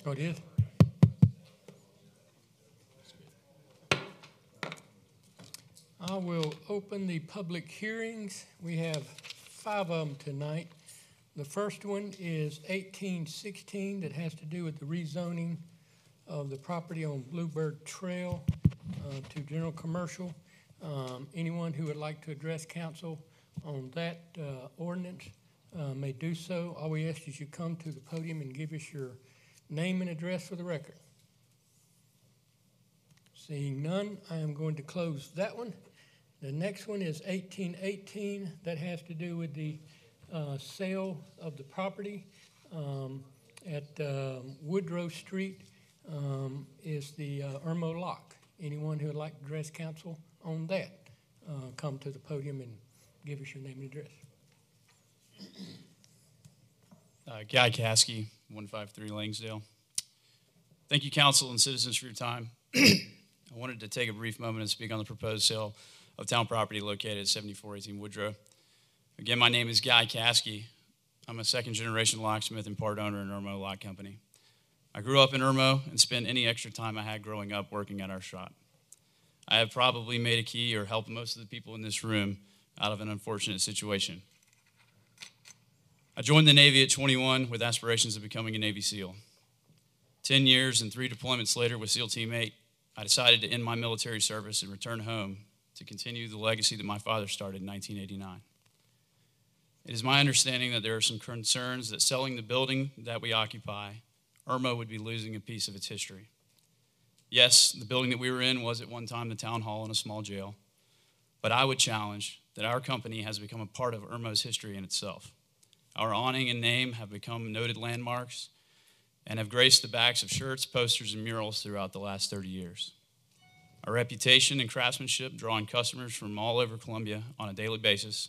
Oh, it is? I will open the public hearings. We have 5 of them tonight. The first one is 1816 that has to do with the rezoning of the property on Bluebird Trail to general commercial. Anyone who would like to address council on that ordinance may do so. All we ask is you come to the podium and give us your name and address for the record. Seeing none, I am going to close that one. The next one is 1818. That has to do with the sale of the property at Woodrow Street is the Irmo lock. Anyone who would like to address council on that, come to the podium and give us your name and address. Guy Caskey, 153 Langsdale. Thank you, council and citizens, for your time. I wanted to take a brief moment and speak on the proposed sale of town property located at 7418 Woodrow. Again, my name is Guy Caskey. I'm a second-generation locksmith and part owner in Irmo Lock Company. I grew up in Irmo and spent any extra time I had growing up working at our shop. I have probably made a key or helped most of the people in this room out of an unfortunate situation. I joined the Navy at 21 with aspirations of becoming a Navy SEAL. 10 years and 3 deployments later with SEAL Team 8, I decided to end my military service and return home to continue the legacy that my father started in 1989. It is my understanding that there are some concerns that selling the building that we occupy, Irmo would be losing a piece of its history. Yes, the building that we were in was at one time the town hall and a small jail, but I would challenge that our company has become a part of Irmo's history in itself. Our awning and name have become noted landmarks and have graced the backs of shirts, posters, and murals throughout the last 30 years. Our reputation and craftsmanship drawing customers from all over Columbia on a daily basis.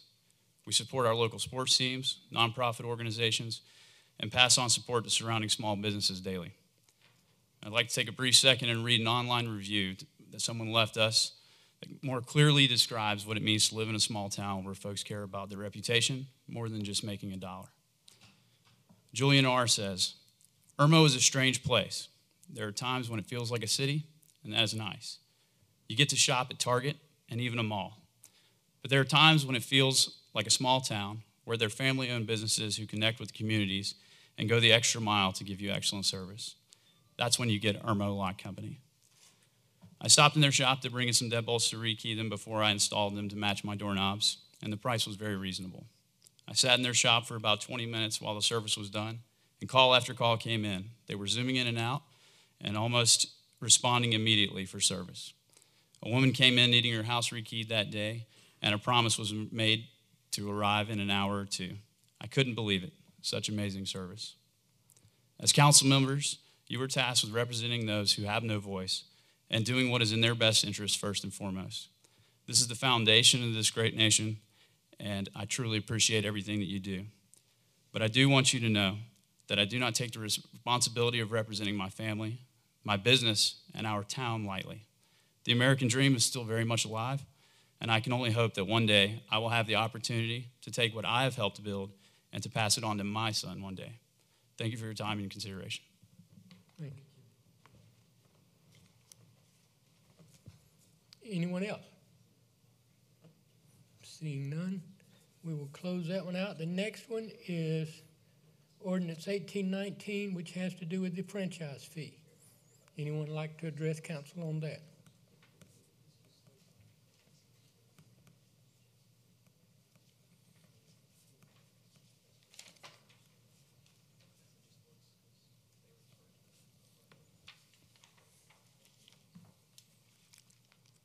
We support our local sports teams, nonprofit organizations, and pass on support to surrounding small businesses daily. I'd like to take a brief second and read an online review that someone left us that more clearly describes what it means to live in a small town where folks care about their reputation more than just making a dollar. Julian R. says, Irmo is a strange place. There are times when it feels like a city, and that is nice. You get to shop at Target and even a mall. But there are times when it feels like a small town where there are family-owned businesses who connect with communities and go the extra mile to give you excellent service. That's when you get Irmo Lock Company. I stopped in their shop to bring in some deadbolts to rekey them before I installed them to match my doorknobs, and the price was very reasonable. I sat in their shop for about 20 minutes while the service was done, and call after call came in. They were zooming in and out and almost responding immediately for service. A woman came in needing her house rekeyed that day, and a promise was made to arrive in an hour or 2. I couldn't believe it. Such amazing service. As council members, you were tasked with representing those who have no voice and doing what is in their best interest first and foremost. This is the foundation of this great nation, and I truly appreciate everything that you do. But I do want you to know that I do not take the responsibility of representing my family, my business, and our town lightly. The American dream is still very much alive, and I can only hope that one day I will have the opportunity to take what I have helped build and to pass it on to my son one day. Thank you for your time and consideration. Thank you. Anyone else? Seeing none, we will close that one out. The next one is Ordinance 1819, which has to do with the franchise fee. Anyone like to address council on that?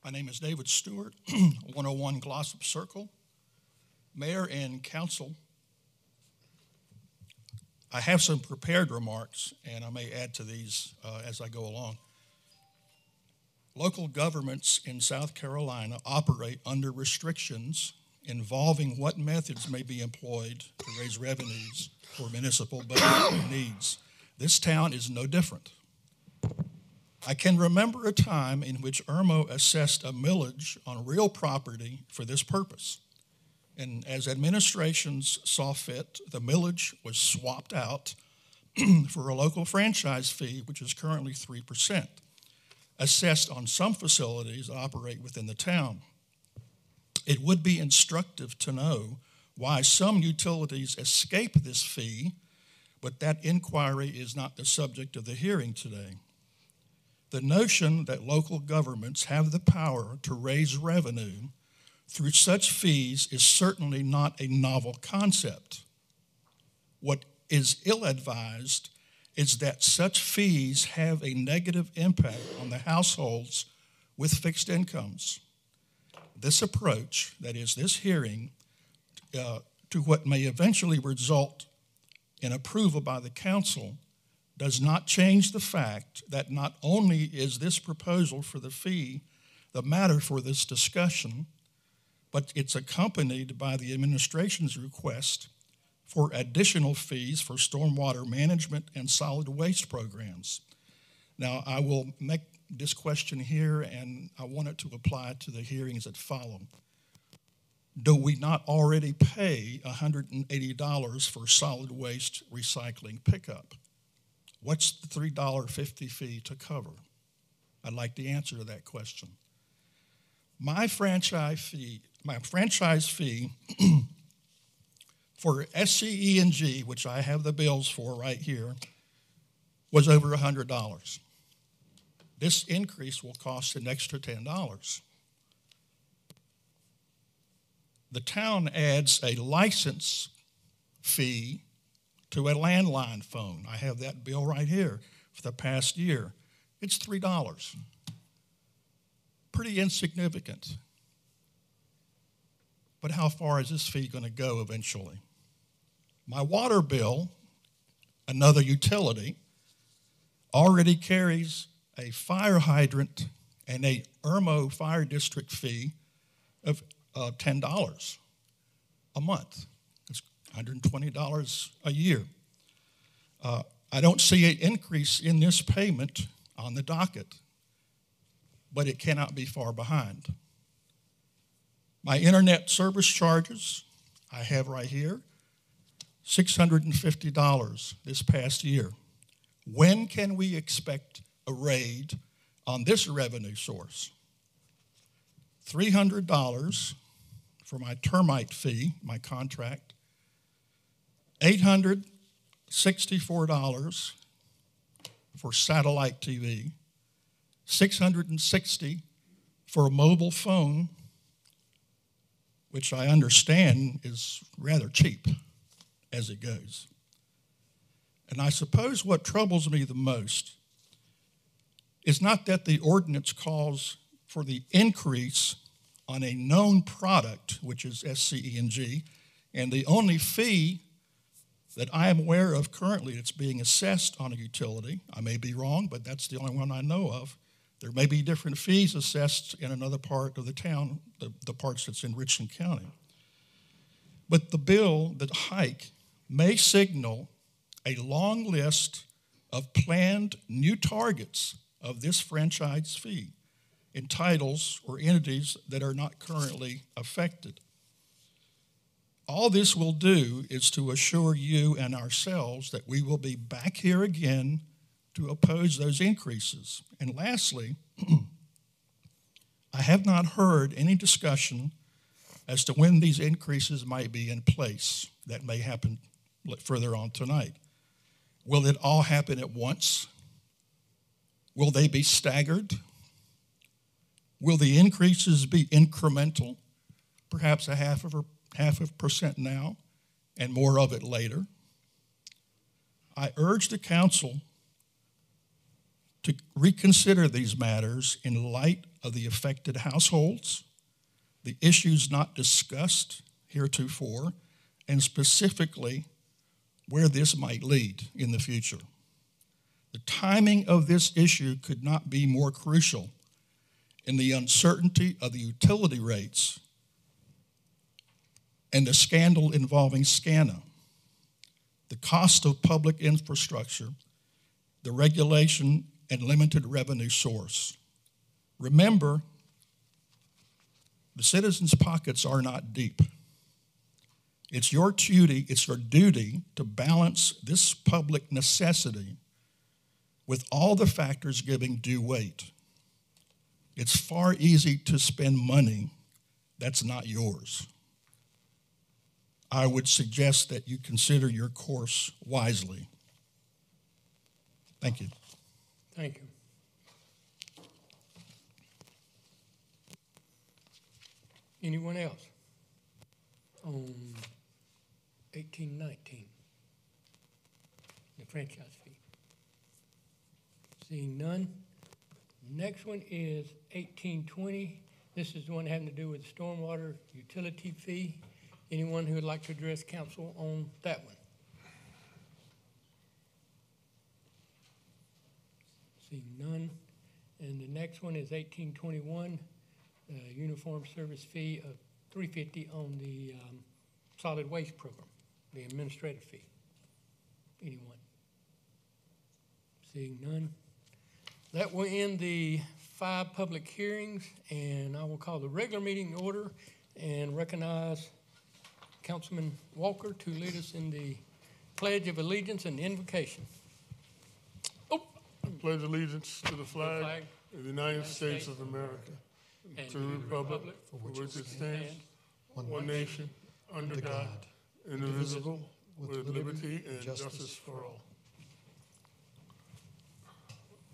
My name is David Stewart, 101 Glossop Circle. Mayor and council, I have some prepared remarks, and I may add to these as I go along. Local governments in South Carolina operate under restrictions involving what methods may be employed to raise revenues for municipal budget needs. This town is no different. I can remember a time in which Irmo assessed a millage on real property for this purpose. And as administrations saw fit, the millage was swapped out for a local franchise fee, which is currently 3%, assessed on some facilities that operate within the town. It would be instructive to know why some utilities escape this fee, but that inquiry is not the subject of the hearing today. The notion that local governments have the power to raise revenue through such fees is certainly not a novel concept. What is ill-advised is that such fees have a negative impact on the households with fixed incomes. This approach, that is, this hearing, to what may eventually result in approval by the council, does not change the fact that not only is this proposal for the fee the matter for this discussion, but it's accompanied by the administration's request for additional fees for stormwater management and solid waste programs. Now, I will make this question here, and I want it to apply to the hearings that follow. Do we not already pay $180 for solid waste recycling pickup? What's the $3.50 fee to cover? I'd like the answer to that question. My franchise fee for SCE&G, which I have the bills for right here, was over $100. This increase will cost an extra $10. The town adds a license fee to a landline phone. I have that bill right here for the past year. It's $3. Pretty insignificant. But how far is this fee going to go eventually? My water bill, another utility, already carries a fire hydrant and a Irmo fire district fee of $10 a month. It's $120 a year. I don't see an increase in this payment on the docket, but it cannot be far behind. My internet service charges, I have right here, $650 this past year. When can we expect a raid on this revenue source? $300 for my termite fee, my contract, $864 for satellite TV, $660 for a mobile phone, which I understand is rather cheap as it goes. And I suppose what troubles me the most is not that the ordinance calls for the increase on a known product, which is SCE&G, and the only fee that I am aware of currently that's being assessed on a utility, I may be wrong, but that's the only one I know of. There may be different fees assessed in another part of the town, the parts that's in Richland County. But the bill, the hike, may signal a long list of planned new targets of this franchise fee in titles or entities that are not currently affected. All this will do is to assure you and ourselves that we will be back here again to oppose those increases. And lastly, I have not heard any discussion as to when these increases might be in place. That may happen further on tonight. Will it all happen at once? Will they be staggered? Will the increases be incremental, perhaps a half of a percent now and more of it later? I urge the council to reconsider these matters in light of the affected households, the issues not discussed heretofore, and specifically where this might lead in the future. The timing of this issue could not be more crucial in the uncertainty of the utility rates and the scandal involving SCANA, the cost of public infrastructure, the regulation and limited revenue source. Remember, the citizens' pockets are not deep. It's your duty to balance this public necessity with all the factors giving due weight. It's far easy to spend money that's not yours. I would suggest that you consider your course wisely. Thank you. Thank you. Anyone else on 1819, the franchise fee? Seeing none. Next one is 1820. This is the one having to do with stormwater utility fee. Anyone who would like to address council on that one? Seeing none. And the next one is 1821, uniform service fee of $350 on the solid waste program, the administrative fee. Anyone? Seeing none. That will end the 5 public hearings, and I will call the regular meeting to order and recognize Councilman Walker to lead us in the Pledge of Allegiance and invocation. I pledge allegiance to the flag of the United States of America, and to the republic for which it stands, one nation, under God, indivisible, with liberty and justice for all.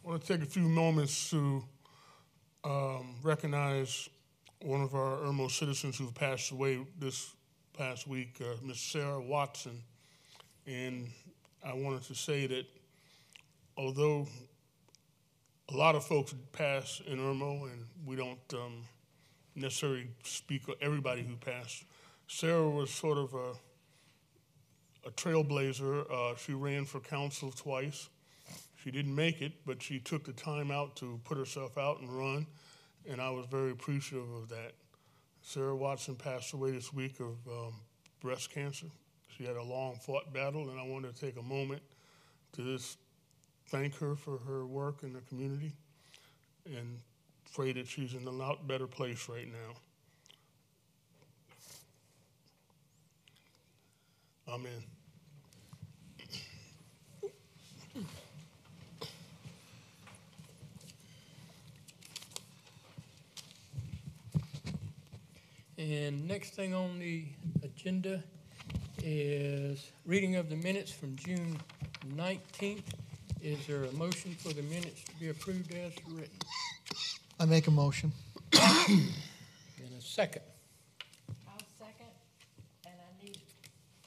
I want to take a few moments to recognize one of our Irmo citizens who passed away this past week, Miss Sarah Watson. And I wanted to say that although a lot of folks pass in Irmo, and we don't necessarily speak of everybody who passed, Sarah was sort of a trailblazer. She ran for council twice. She didn't make it, but she took the time out to put herself out and run, and I was very appreciative of that. Sarah Watson passed away this week of breast cancer. She had a long-fought battle, and I wanted to take a moment to just thank her for her work in the community and pray that she's in a lot better place right now. Amen. And next thing on the agenda is reading of the minutes from June 19th. Is there a motion for the minutes to be approved as written? I make a motion. And a second. I'll second, and I need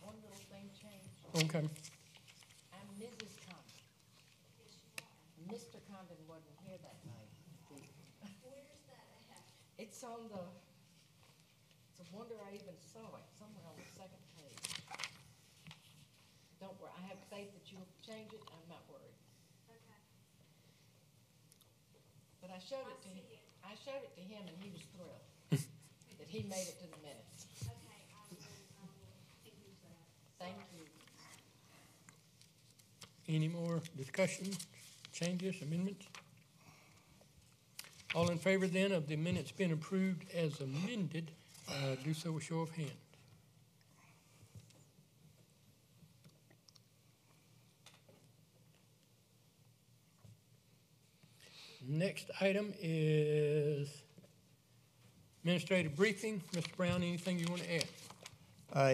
one little thing changed. Okay. I'm Mrs. Condon. Mr. Condon wasn't here that night. Where's that at? It's on the, it's a wonder I even saw it, somewhere on the second page. Don't worry, I have faith that you'll change it, I'm not worried. Okay. But I showed it to him, and he was thrilled that he made it to the minutes. Okay, I will take you to that. Thank you. Any more discussion, changes, amendments? All in favor then of the minutes being approved as amended, do so with show of hands. Next item is administrative briefing. Mr. Brown, anything you want to add?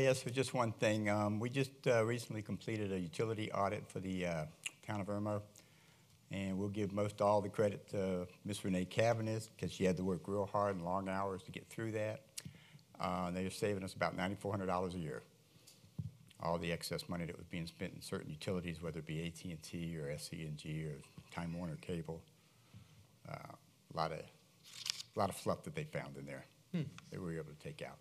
Yes, so just one thing. We just recently completed a utility audit for the town of Irmo, and we'll give most all the credit to Ms. Renee Cavanagh because she had to work real hard and long hours to get through that. They're saving us about $9,400 a year. All the excess money that was being spent in certain utilities, whether it be AT&T or SC&G or Time Warner Cable. A lot of fluff that they found in there that we were able to take out.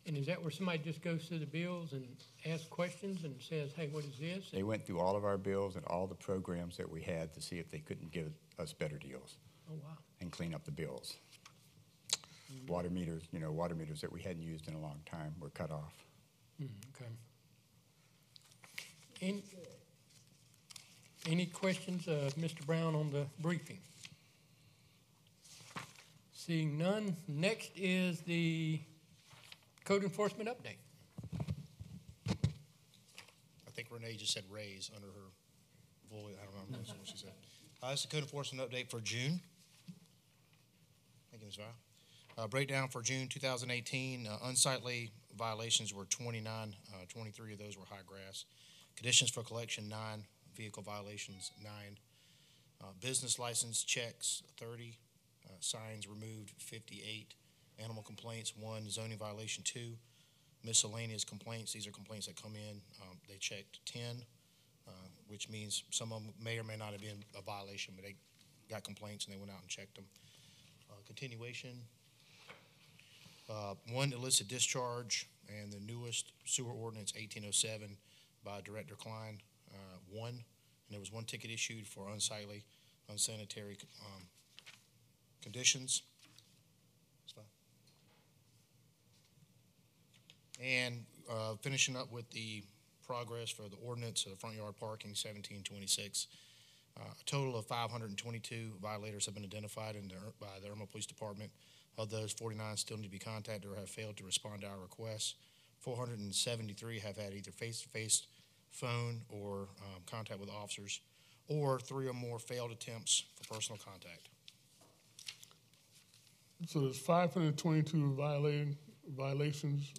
And is that where somebody just goes through the bills and asks questions and says, hey, what is this? They went through all of our bills and all the programs that we had to see if they couldn't give us better deals. Oh, wow. And clean up the bills. Water meters, water meters that we hadn't used in a long time were cut off. Okay. Any questions of Mr. Brown on the briefing? Seeing none, next is the code enforcement update. Renee just said raise under her bullet. I don't know what she said. This is the code enforcement update for June. Thank you, Ms. Val. Breakdown for June 2018, unsightly violations were 29. 23 of those were high grass. Conditions for collection, 9. Vehicle violations, 9. Business license checks, 30. Signs removed, 58. Animal complaints, 1. Zoning violation, 2. Miscellaneous complaints, these are complaints that come in. They checked 10, which means some of them may or may not have been a violation, but they got complaints and they went out and checked them. Continuation, 1 illicit discharge, and the newest sewer ordinance, 1807, by Director Klein, 1. And there was 1 ticket issued for unsightly, unsanitary conditions. That's fine. And finishing up with the progress for the ordinance of front yard parking, 1726. A total of 522 violators have been identified by the Irmo Police Department. Of those, 49 still need to be contacted or have failed to respond to our requests. 473 have had either face-to-face phone or contact with officers, or 3 or more failed attempts for personal contact. So there's 522 violations.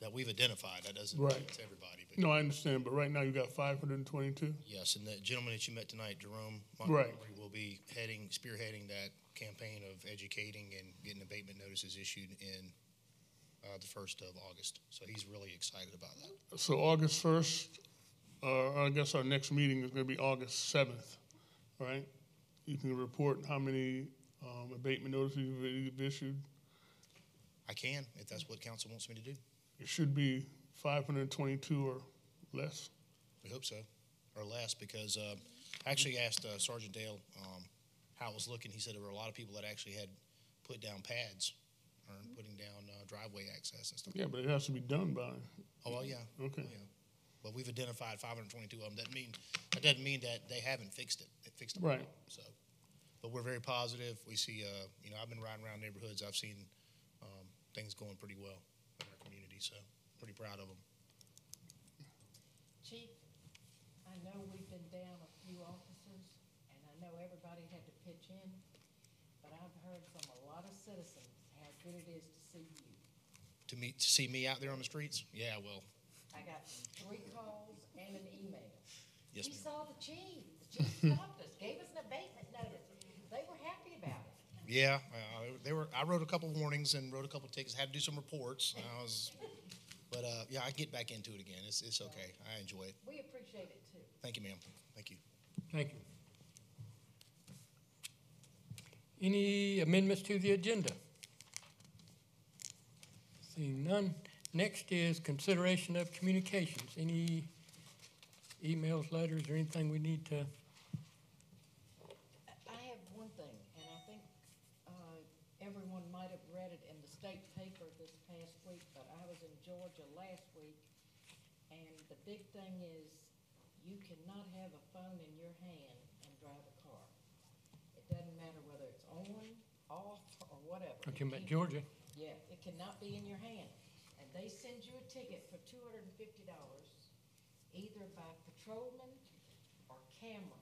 That we've identified. That doesn't Right. mean it's everybody. But No, I understand, but right now you got 522? yes, and the gentleman that you met tonight, Jerome Right. Montgomery, will be spearheading that campaign of educating and getting abatement notices issued in the 1st of August. So he's really excited about that. So August 1st, I guess our next meeting is going to be August 7th, right? You can report how many abatement notices you've issued. I can, if that's what council wants me to do. It should be 522 or less. We hope so, or less, because I actually asked Sergeant Dale how it was looking. He said there were a lot of people that actually had put down pads or putting down driveway access and stuff. Yeah, but it has to be done by. Oh, well, yeah. Okay. Yeah. But we've identified 522 of them. That doesn't mean that they haven't fixed it. They fixed it. Right. So, but we're very positive. We see, I've been riding around neighborhoods. I've seen things going pretty well in our community. So, pretty proud of them. Chief, I know we've been down a few officers, and I know everybody had to pitch in, but I've heard from a lot of citizens how good it is to see you. To see me out there on the streets? Yeah, well, I got 3 calls and an email. yes, We ma'am. saw the chief. The chief stopped us, gave us an abatement notice. They were happy about it. Yeah, I wrote a couple warnings and wrote a couple tickets. Had to do some reports. But yeah, I get back into it again. It's okay. I enjoy it. We appreciate it too. Thank you, ma'am. Thank you. Thank you. Any amendments to the agenda? Seeing none. Next is consideration of communications. Any emails, letters, or anything we need to? I have one thing, and I think everyone might have read it in the state paper this past week, but I was in Georgia last week, and the big thing is you cannot have a phone in your hand and drive a car. It doesn't matter whether it's on, off, or whatever. What you meant, Georgia? Yeah, it cannot be in your hand. And they send you a ticket for $250, either by patrolman or camera.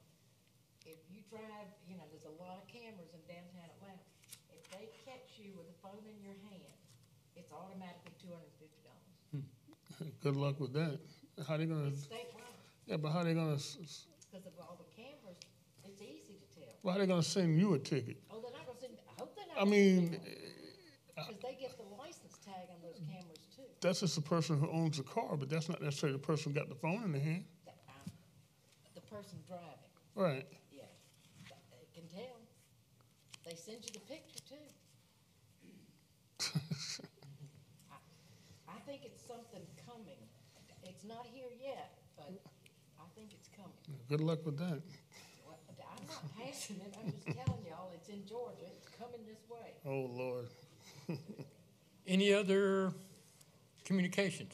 If you drive, there's a lot of cameras in downtown Atlanta. If they catch you with a phone in your hand, it's automatically $250. Good luck with that. How they gonna? It's statewide. Yeah, but how they gonna? Because of all the cameras, it's easy to tell. Why they gonna send you a ticket? Oh, they're not gonna send, I hope they're not. I mean, Because they get the license tag on those cameras too. that's just the person who owns the car, but that's not necessarily the person who got the phone in their hand. The person driving, Right. yeah, they can tell. They send you the picture too. I think it's something coming. It's not here yet, but I think it's coming. Good luck with that. Well, I'm not passing it, I'm just telling y'all, it's in Georgia, it's coming this way. Oh, Lord. Any other communications?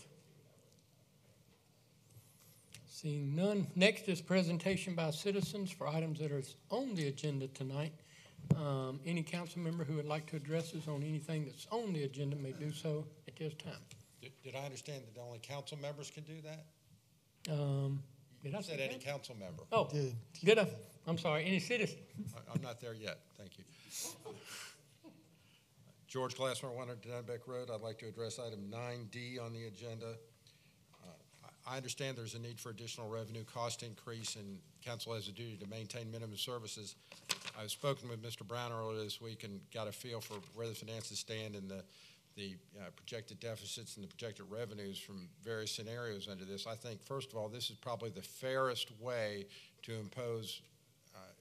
Seeing none. Next is presentation by citizens for items that are on the agenda tonight. Any council member who would like to address us on anything that's on the agenda may do so at this time. Did I understand that only council members can do that? Did I Said say any that? council member. Oh, did I? I'm sorry, any citizen? I'm not there yet, thank you. George Glassman, 100 Denbeck Road. I'd like to address item 9D on the agenda. I understand there's a need for additional revenue cost increase, and council has a duty to maintain minimum services. I've spoken with Mr. Brown earlier this week and got a feel for where the finances stand and the projected deficits and the projected revenues from various scenarios under this. I think, first of all, this is probably the fairest way to impose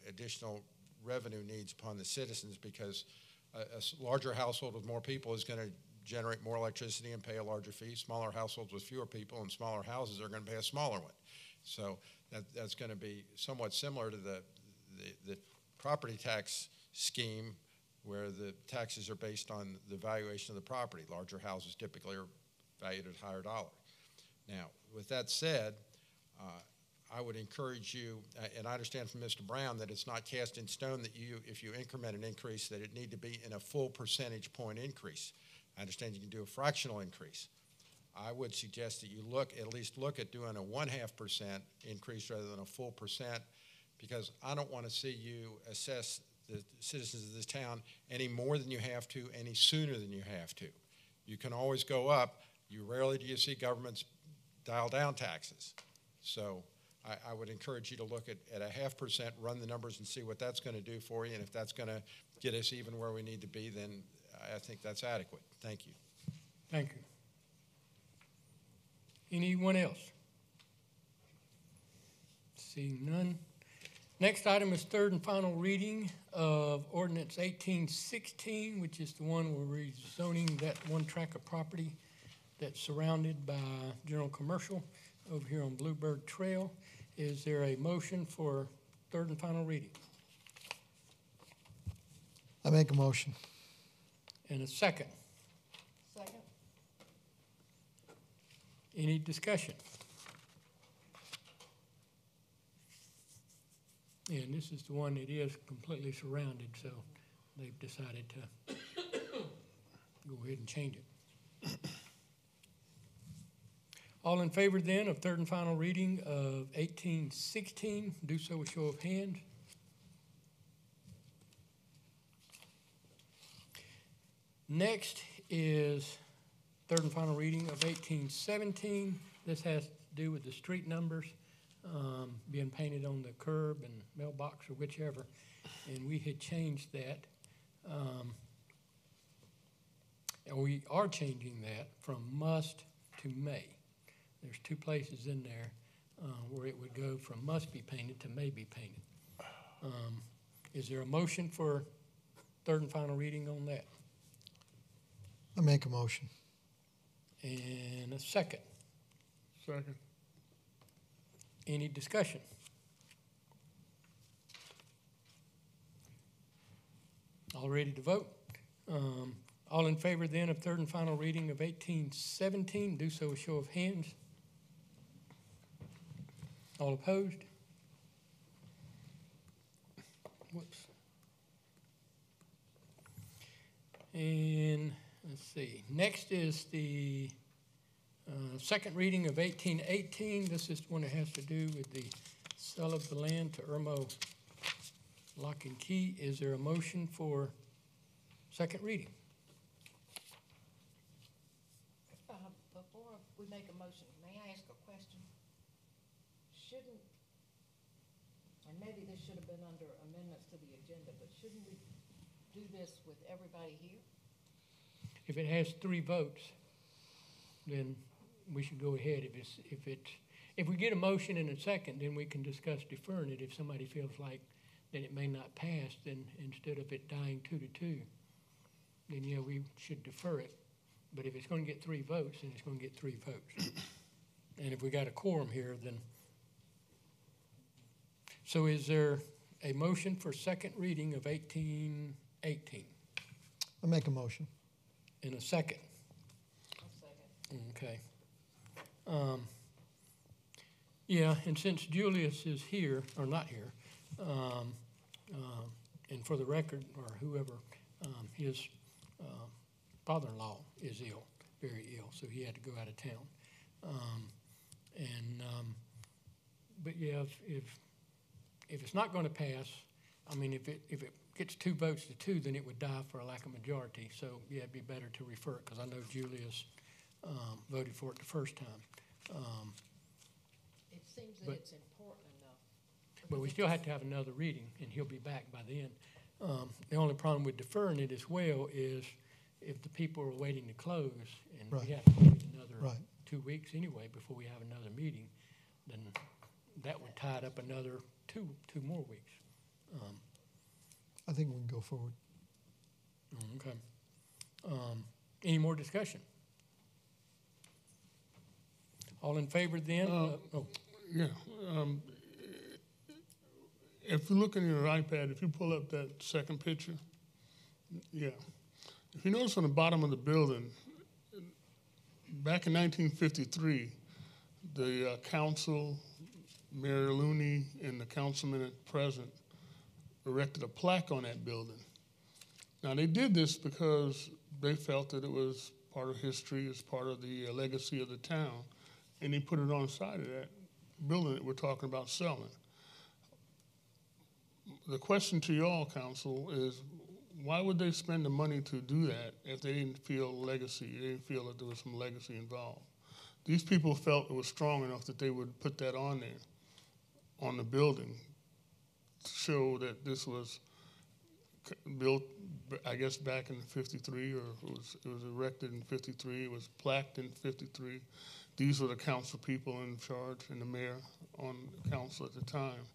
additional revenue needs upon the citizens, because a larger household with more people is going to generate more electricity and pay a larger fee. Smaller households with fewer people and smaller houses are going to pay a smaller one. So that's going to be somewhat similar to the property tax scheme, where the taxes are based on the valuation of the property. Larger houses typically are valued at a higher dollar. Now, with that said, I would encourage you, and I understand from Mr. Brown that it's not cast in stone that if you increment an increase, that it need to be in a full percentage point increase. I understand you can do a fractional increase. I would suggest that you at least look at doing a 0.5% increase rather than a full percent, because I don't want to see you assess the citizens of this town any more than you have to, any sooner than you have to. You can always go up. Rarely do you see governments dial down taxes. So I would encourage you to look at a 0.5%, run the numbers and see what that's going to do for you, and if that's going to get us even where we need to be, then I think that's adequate. Thank you. Thank you. Anyone else? Seeing none. Next item is third and final reading of ordinance 1816, which is the one we're rezoning that one tract of property that's surrounded by general commercial over here on Bluebird Trail. Is there a motion for third and final reading? I make a motion. And a second. Second? Any discussion? And this is the one that is completely surrounded, so they've decided to go ahead and change it. All in favor then of third and final reading of 1816, do so with show of hands. Next is third and final reading of 1817. This has to do with the street numbers being painted on the curb and mailbox or whichever, and we had changed that. And we are changing that from must to may. There's two places in there where it would go from must be painted to may be painted. Is there a motion for third and final reading on that? I make a motion. And a second. Second. Any discussion? All ready to vote? All in favor then of third and final reading of 1817, do so with show of hands. All opposed? Whoops. And let's see. Next is the second reading of 1818. This is one that has to do with the sale of the land to Irmo Lock and Key. Is there a motion for second reading? Before we make a motion, may I ask a question? Shouldn't, and maybe this should have been under amendments to the agenda, but shouldn't we do this with everybody here? If it has 3 votes, then we should go ahead. If we get a motion in a second, then we can discuss deferring it. If somebody feels like that it may not pass, then instead of it dying 2-2, then yeah, we should defer it. But if it's going to get 3 votes, then it's going to get 3 votes. And if we got a quorum here, then. So is there a motion for second reading of 1818? I make a motion. In a second? A second. Okay. Yeah, and since Julius is here, or not here, and for the record, or whoever, his father-in-law is ill, very ill, so he had to go out of town. But yeah, if it's not going to pass, I mean, if it gets 2 votes to 2, then it would die for a lack of majority. So yeah, it'd be better to refer it, because I know Julius voted for it the first time. It seems that But- it's important enough. But we still have to have another reading, and he'll be back by then. The only problem with deferring it as well is if the people are waiting to close, and Right. we have to wait another Right. 2 weeks anyway before we have another meeting, then that would tie it up another two more weeks. I think we can go forward. Okay. Any more discussion? All in favor then? Yeah. If you look in your iPad, if you pull up that second picture, yeah. If you notice on the bottom of the building, back in 1953, the council, Mayor Looney, and the councilman at present erected a plaque on that building. Now, they did this because they felt that it was part of history, it's part of the legacy of the town, and they put it on the side of that building that we're talking about selling. The question to y'all, council, is why would they spend the money to do that if they didn't feel legacy, they didn't feel that there was some legacy involved? These people felt it was strong enough that they would put that on there, on the building, to show that this was built, I guess, back in 53, or it was erected in 53, it was plaqued in 53. These were the council people in charge and the mayor on the council at the time.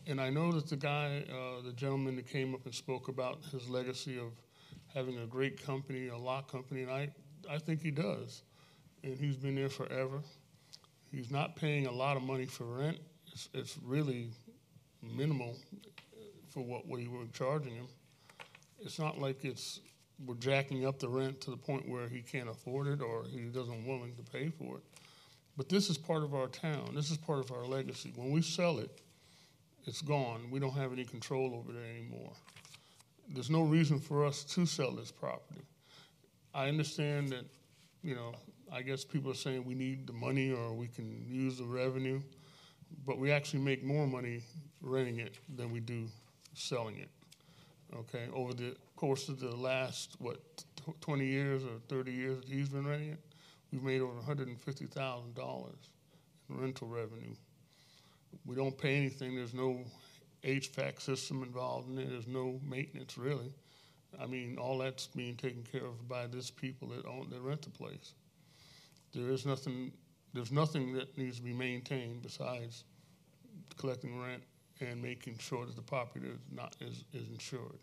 And I know that the guy, the gentleman that came up and spoke about his legacy of having a great company, a lock company, and I think he does. And he's been there forever. He's not paying a lot of money for rent. It's really minimal for what we were charging him. It's not like we're jacking up the rent to the point where he can't afford it or he doesn't willing to pay for it. But this is part of our town. This is part of our legacy. When we sell it, it's gone. We don't have any control over it anymore. There's no reason for us to sell this property. I understand that, I guess people are saying we need the money or we can use the revenue, but we actually make more money renting it than we do selling it. Okay, over the course of the last, 20 years or 30 years that he's been renting it, we've made over $150,000 in rental revenue. We don't pay anything. There's no HVAC system involved in it. There's no maintenance, really. I mean, all that's being taken care of by this people that rent the place. There's nothing that needs to be maintained besides collecting rent and making sure that the property is insured.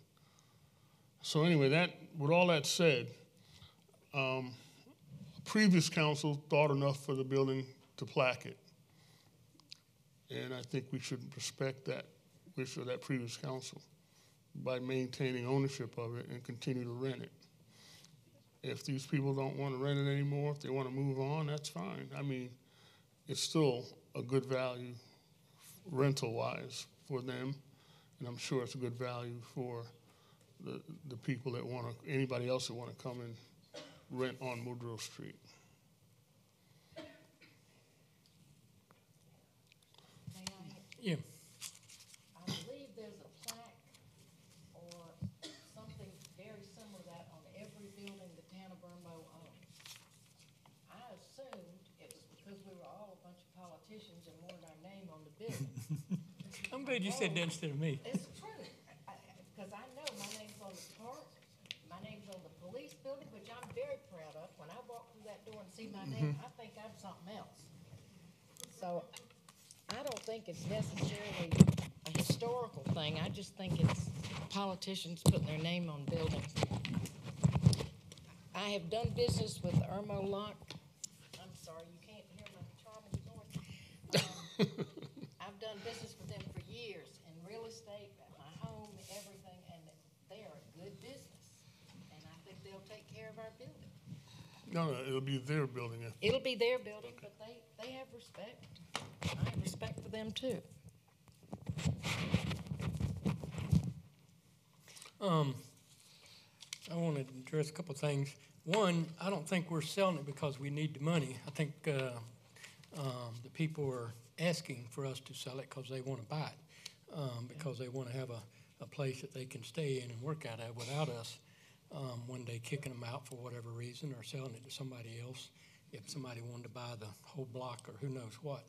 So anyway, with all that said, previous council thought enough for the building to plaque it. And I think we should respect that wish of that previous council by maintaining ownership of it and continue to rent it. If these people don't want to rent it anymore, if they want to move on, that's fine. I mean, it's still a good value rental-wise for them, and I'm sure it's a good value for the people that want to, anybody else that want to come and rent on Woodrow Street. Yeah. I believe there's a plaque or something very similar to that on every building the town of Irmo owns. I assumed it was because we were all a bunch of politicians and wanted our name on the building. I'm glad you said that instead of me. It's true, because I know my name's on the park, my name's on the police building, which I'm very proud of. When I walk through that door and see my name, I think I'm something else. So I don't think it's necessarily a historical thing. I just think it's politicians putting their name on buildings. I have done business with Irmo Lock. I'm sorry, you can't hear my charming voice. I've done business with them for years in real estate, at my home, everything, and they are a good business. And I think they'll take care of our building. No, it'll be their building. It'll be their building, but they have respect. I have respect for them too. I want to address a couple of things. One, I don't think we're selling it because we need the money. I think the people are asking for us to sell it because they want to buy it, because they want to have a place that they can stay in and work out of without us one day kicking them out for whatever reason or selling it to somebody else if somebody wanted to buy the whole block or who knows what.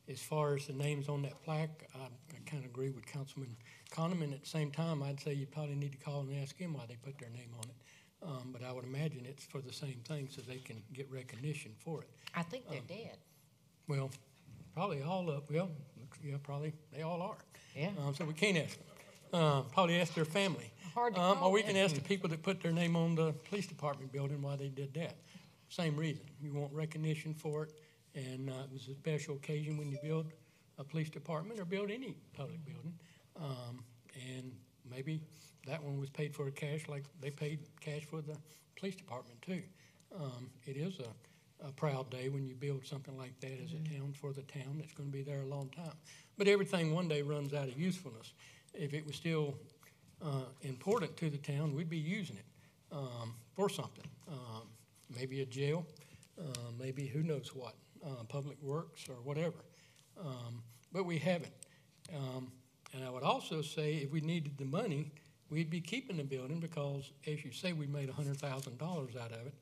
As far as the names on that plaque, I kind of agree with Councilman Connerman. At the same time, I'd say you probably need to call and ask him why they put their name on it. But I would imagine it's for the same thing, so they can get recognition for it. I think they're dead. Well, probably all of, well, yeah, probably they all are. Yeah. So we can't ask them. Probably ask their family. Hard to Or call we can them. ask the people that put their name on the police department building why they did that. Same reason. You want recognition for it, and it was a special occasion when you build a police department or build any public building. And maybe that one was paid for cash like they paid cash for the police department too. It is a proud day when you build something like that as a town for the town that's going to be there a long time. But everything one day runs out of usefulness. If it was still important to the town, we'd be using it for something. Maybe a jail, maybe who knows what, public works or whatever. But we haven't. And I would also say if we needed the money, we'd be keeping the building because, as you say, we made $100,000 out of it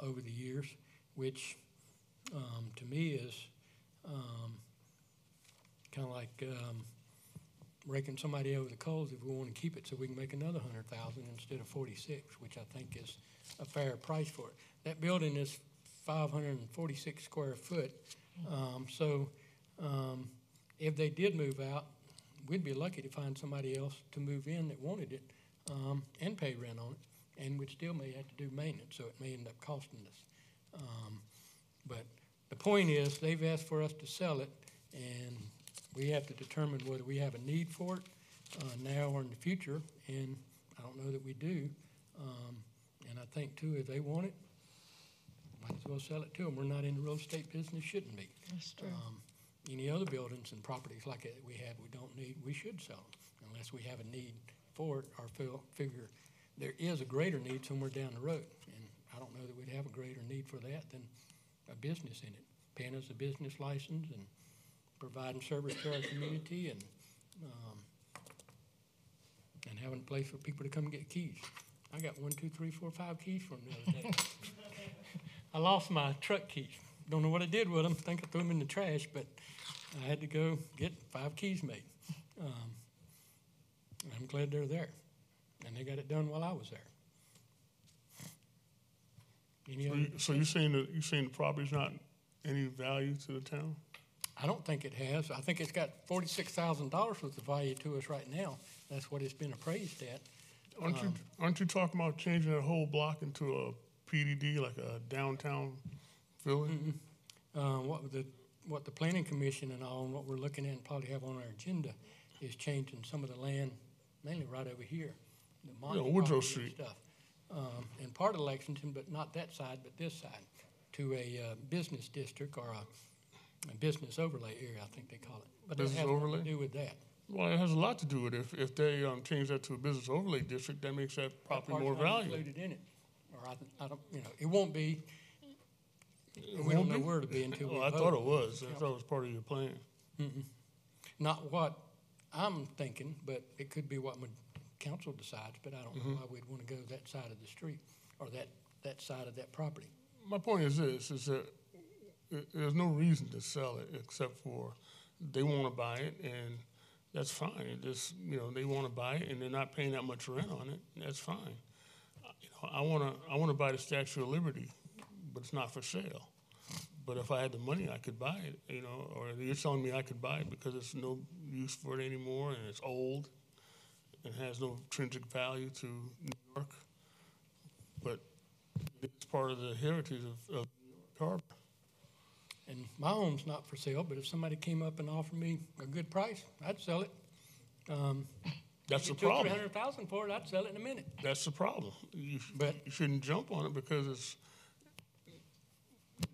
over the years, which to me is kind of like raking somebody over the coals if we want to keep it so we can make another 100,000 instead of 46, which I think is a fair price for it. That building is 546 square foot. So if they did move out, we'd be lucky to find somebody else to move in that wanted it and pay rent on it, and would still may have to do maintenance, so it may end up costing us. But the point is, they've asked for us to sell it, and we have to determine whether we have a need for it now or in the future, and I don't know that we do. And I think, too, if they want it, might as well sell it to them. We're not in the real estate business, shouldn't be. That's true. Any other buildings and properties like that we have we don't need, we should sell them unless we have a need for it or figure there is a greater need somewhere down the road. And I don't know that we'd have a greater need for that than a business in it, paying us a business license and providing service to our community and having a place for people to come and get keys. I got 1, 2, 3, 4, 5 keys from the other day. I lost my truck keys. Don't know what I did with them. Think I threw them in the trash, but I had to go get 5 keys made. I'm glad they're there, and they got it done while I was there. So you're saying the property's not any value to the town? I don't think it has. I think it's got $46,000 worth of value to us right now. That's what it's been appraised at. Aren't you talking about changing that whole block into a PDD, like a downtown village? What the planning commission and all, and what we're looking at and probably have on our agenda is changing some of the land, mainly right over here. The Monty Woodrow property and Street. stuff. And part of Lexington, but not that side, but this side, to a business district or a business overlay area, I think they call it. But that Business has nothing overlay? to do with that. Well, it has a lot to do with it. If they change that to a business overlay district, that makes that property Part's more not valuable. included in it, or I don't, it won't be. We don't know where to be until we Oh, I vote. thought it was. I thought it was part of your plan. Not what I'm thinking, but it could be what my council decides, but I don't know why we'd want to go that side of the street or that side of that property. My point is this, is that there's no reason to sell it except for they want to buy it, and that's fine. It just, they want to buy it, and they're not paying that much rent on it. That's fine. I want to buy the Statue of Liberty, but it's not for sale. But if I had the money, I could buy it, or you're telling me I could buy it because there's no use for it anymore, and it's old, and has no intrinsic value to New York. But it's part of the heritage of New York Harbor. And my home's not for sale, but if somebody came up and offered me a good price, I'd sell it. That's the If you took problem. $300,000 for it, I'd sell it in a minute. That's the problem. You shouldn't jump on it because it's,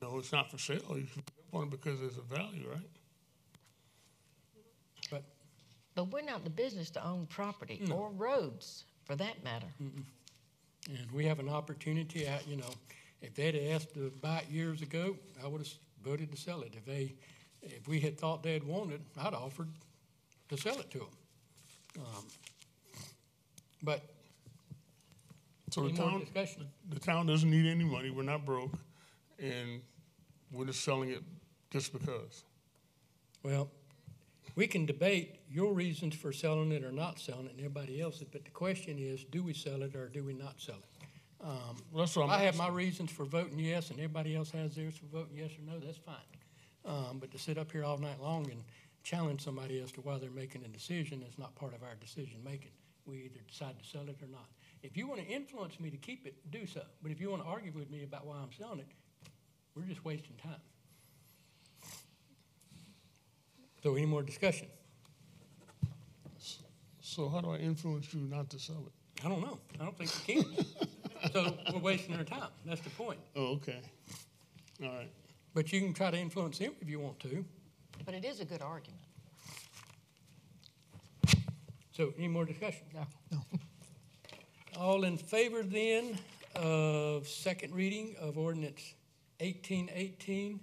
it's not for sale. You should jump on it because there's a value, right? But we're not in the business to own property or roads, for that matter. And we have an opportunity, if they'd asked to buy it years ago, I would have voted to sell it. If we had thought they'd want it, I'd offered to sell it to them. But So any the more town, discussion? the town doesn't need any money, we're not broke, and we're just selling it just because. Well, we can debate your reasons for selling it or not selling it and everybody else's, but the question is, do we sell it or do we not sell it? Well, that's what I'm I have asking. my reasons for voting yes, and everybody else has theirs for voting yes or no, that's fine. But to sit up here all night long and challenge somebody as to why they're making a decision is not part of our decision-making. We either decide to sell it or not. If you want to influence me to keep it, do so. But if you want to argue with me about why I'm selling it, we're just wasting time. So any more discussion? So how do I influence you not to sell it? I don't know. I don't think we can. So we're wasting our time. That's the point. Oh, okay. All right. But you can try to influence him if you want to. But it is a good argument. So any more discussion? No. All in favor then of second reading of ordinance 1818,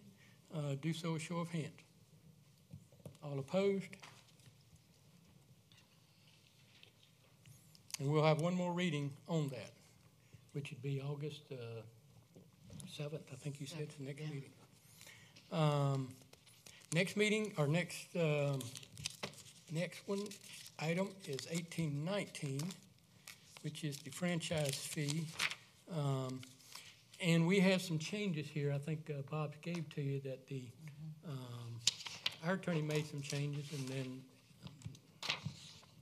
do so a show of hands. All opposed? And we'll have one more reading on that, which would be August 7th, I think you said, it's the next meeting. Next meeting, or next one item is 1819, which is the franchise fee. And we have some changes here. I think Bob gave to you that our attorney made some changes, and then,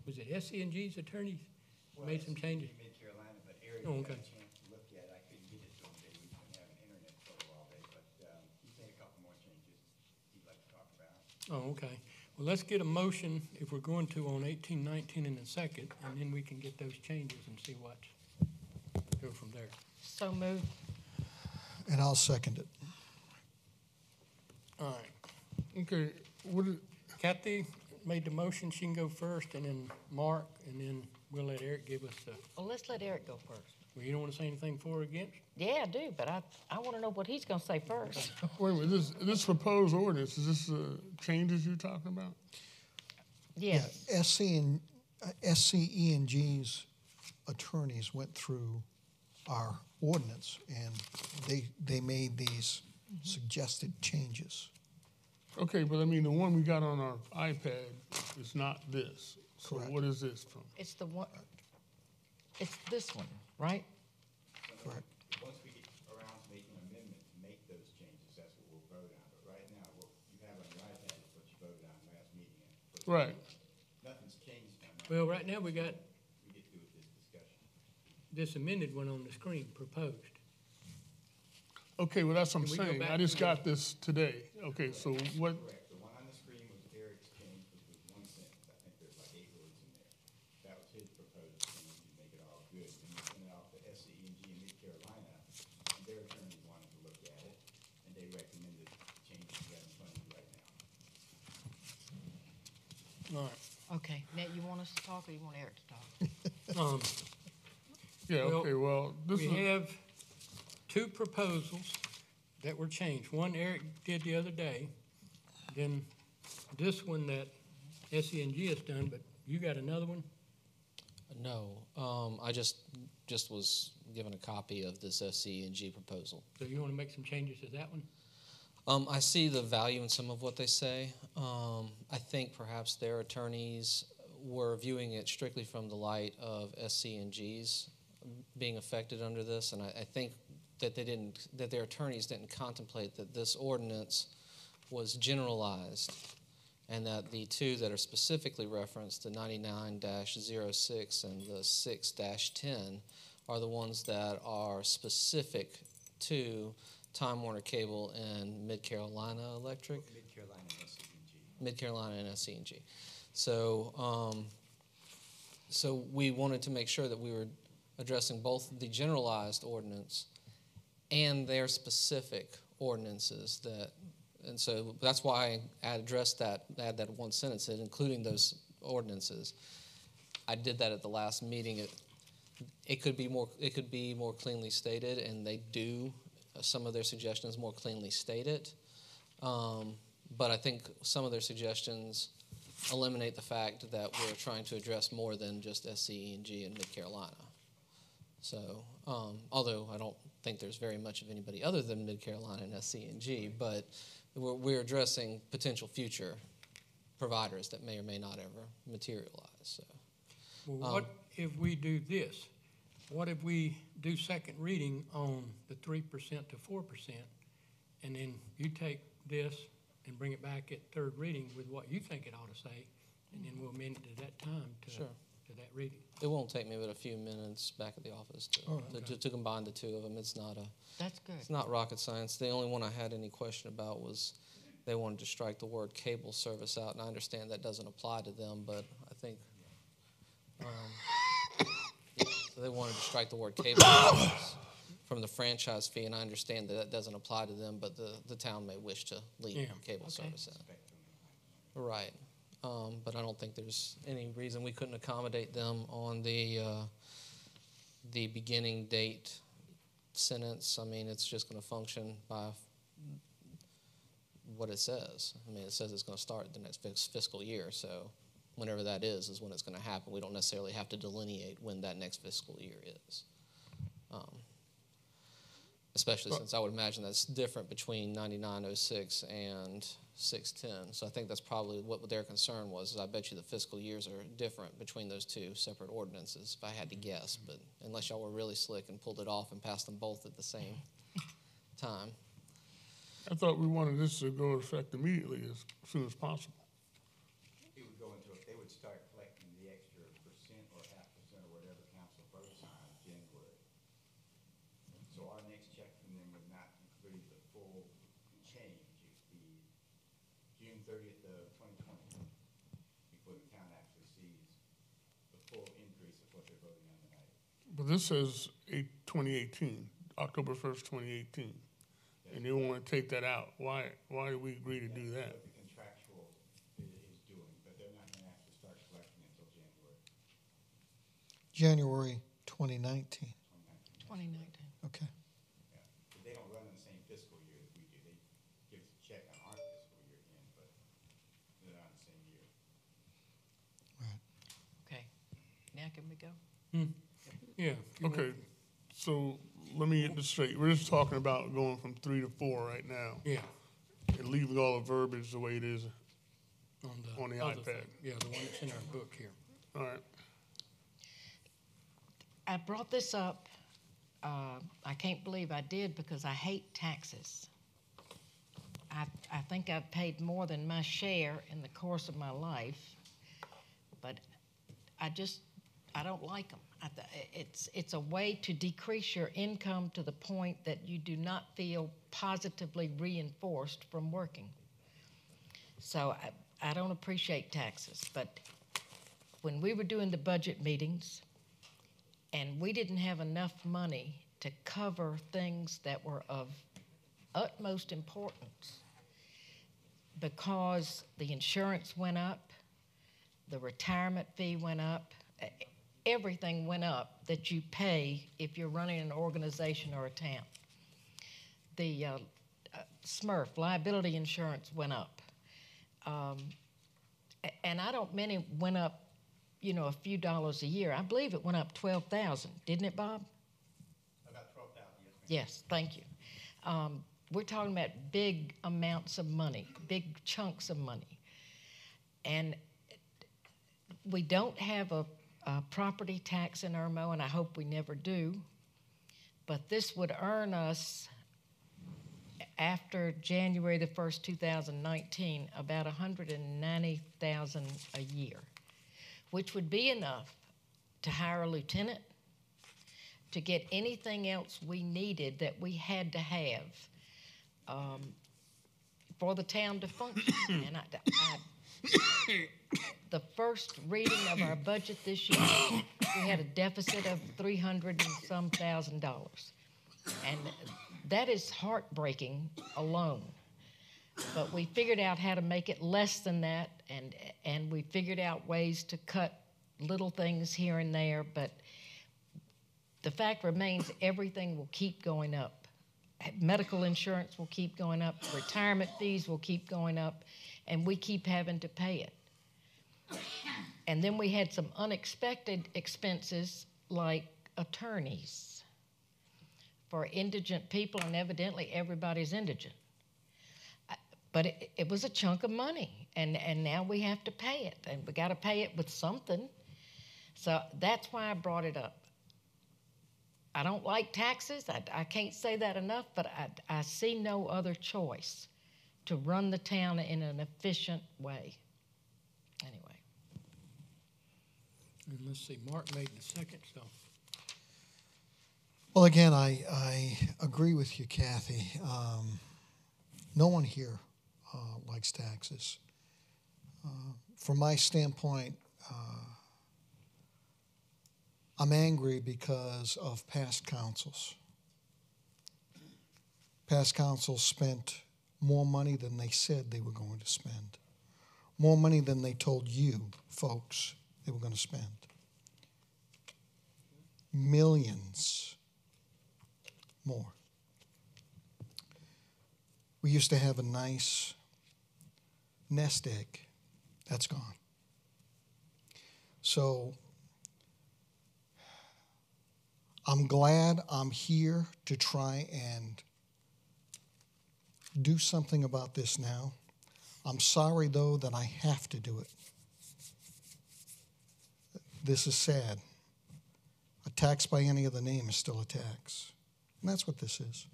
was it SC&G's attorneys made some changes? Mid-Carolina, but Eric Oh, had okay. a chance to look at it. I couldn't get it to him today. We've been having internet trouble all day, but he's made a couple more changes he'd like to talk about. Oh, okay. Well, let's get a motion, if we're going to, on 1819 in a second, and then we can get those changes and see what, go from there. So moved. And I'll second it. All right. Okay. Kathy made the motion. She can go first, and then Mark, and then we'll let Eric give us the, Well, let's let Eric go first. well, you don't want to say anything for or against? Yeah, I do, but I want to know what he's going to say first. Wait a minute. This proposed ordinance, is this changes you're talking about? Yes. Yeah, SCE&G's attorneys went through our ordinance, and they made these suggested changes. Okay, but I mean, the one we got on our iPad is not this. So Correct. what is this from? It's the one, it's this one, right? Correct. Once we get around to making an amendment to make those changes, that's what we'll vote on. But right now, what you have on your iPad is what you voted on last meeting. Right. Nothing's changed on that. Well, right now, we got We get through with this discussion. this amended one on the screen, proposed. Okay, well, that's what I'm Can we go saying. back I just to got this today. Okay, so what, Correct. The one on the screen was Eric's change, which was one sentence. I think there's like 8 words in there. That was his proposed change to make it all good. Then we sent it off to SCE&G in Mid-Carolina, and their attorneys wanted to look at it, and they recommended the changes we have in front of you right now. All right. Okay. Now, you want us to talk or you want Eric to talk? yeah, Well, okay, well, this We is, have two proposals that were changed. One Eric did the other day, then this one that SE&G has done, but you got another one? No, I just was given a copy of this SC&G proposal. So you want to make some changes to that one? I see the value in some of what they say. I think perhaps their attorneys were viewing it strictly from the light of SC&G's being affected under this, and I think that their attorneys didn't contemplate that this ordinance was generalized, and that the two that are specifically referenced, the 99-06 and the 6-10, are the ones that are specific to Time Warner Cable and Mid-Carolina Electric. Mid-Carolina and SCE&G. Mid-Carolina and SC&G. So, so we wanted to make sure that we were addressing both the generalized ordinance and their specific ordinances and so that's why I addressed that, add that one sentence in, including those ordinances. I did that at the last meeting. It could be more cleanly stated, and they do some of their suggestions more cleanly state it. But I think some of their suggestions eliminate the fact that we're trying to address more than just SCE&G in Mid-Carolina. So, although I don't think there's very much of anybody other than Mid-Carolina and SCE&G, but we're addressing potential future providers that may or may not ever materialize. So, Well, what if we do this? What if we do second reading on the 3% to 4%, and then you take this and bring it back at third reading with what you think it ought to say, and then we'll amend it at that time to that reading? it won't take me but a few minutes back at the office to combine the two of them. It's not That's good. it's not rocket science. The only one I had any question about was they wanted to strike the word cable service out, and I understand that doesn't apply to them, but I think so they wanted to strike the word cable service from the franchise fee, and I understand that doesn't apply to them, but the town may wish to leave cable service in. Right. But I don't think there's any reason we couldn't accommodate them on the beginning date sentence. I mean, it's just going to function by what it says. I mean, it says it's going to start the next fiscal year, so whenever that is when it's going to happen. We don't necessarily have to delineate when that next fiscal year is. Especially since I would imagine that's different between 9906 and 610. So I think that's probably what their concern was. Is I bet you the fiscal years are different between those two separate ordinances, if I had to guess. But unless y'all were really slick and pulled it off and passed them both at the same time. I thought we wanted this to go into effect immediately as soon as possible. It would go into, they would start collecting the extra percent or 0.5% or whatever council votes on in January. So our next check from them would not include the full change. It would be June 30th of 2020 before the town actually sees the full increase of what they're voting on tonight. But this says 2018, October 1st, 2018. And they want to take that out. Why did we agree to do that? What the contractual is doing, but they're not going to actually start collecting until January. January 2019. 2019. Okay. Yeah. But they don't run in the same fiscal year that we do. They give us a check on our fiscal year end, but they're not in the same year. Right. Okay. Now can we go? Yeah. if you want- Okay, so let me get this straight. We're just talking about going from 3 to 4 right now Yeah, and leaving all the verbiage the way it is. On the other iPad. thing. Yeah, the one that's in our book here. All right. I brought this up, I can't believe I did because I hate taxes. I think I've paid more than my share in the course of my life, but I don't like them. It's a way to decrease your income to the point that you do not feel positively reinforced from working. So I don't appreciate taxes, but when we were doing the budget meetings and we didn't have enough money to cover things that were of utmost importance because the insurance went up, the retirement fee went up, everything went up that you pay if you're running an organization or a town. The SMRF, liability insurance, went up. And I don't mean it went up, a few dollars a year. I believe it went up $12,000, didn't it, Bob? About 12,000, yes, ma'am. Yes, thank you. We're talking about big amounts of money, big chunks of money. And we don't have a property tax in Irmo, and I hope we never do. But this would earn us, after January the 1st, 2019, about $190,000 a year, which would be enough to hire a lieutenant, to get anything else we needed that we had to have for the town to function. And the first reading of our budget this year, we had a deficit of $300 and some thousand. And that is heartbreaking alone. But we figured out how to make it less than that, and we figured out ways to cut little things here and there. But the fact remains, everything will keep going up medical insurance will keep going up, retirement fees will keep going up, and we keep having to pay it. And then we had some unexpected expenses like attorneys for indigent people, and evidently everybody's indigent. But it was a chunk of money, and now we have to pay it, and we got to pay it with something. So that's why I brought it up. I don't like taxes. I can't say that enough, but I see no other choice to run the town in an efficient way. Anyway. And let's see, Mark made the second, so. Well, again, I agree with you, Kathy. No one here likes taxes. From my standpoint, I'm angry because of past councils. Past councils spent more money than they said they were going to spend, more money than they told you, folks, they were going to spend. Millions more. We used to have a nice nest egg. That's gone. So I'm glad I'm here to try and do something about this now. I'm sorry, though, that I have to do it. This is sad. A tax by any other name is still a tax. And that's what this is.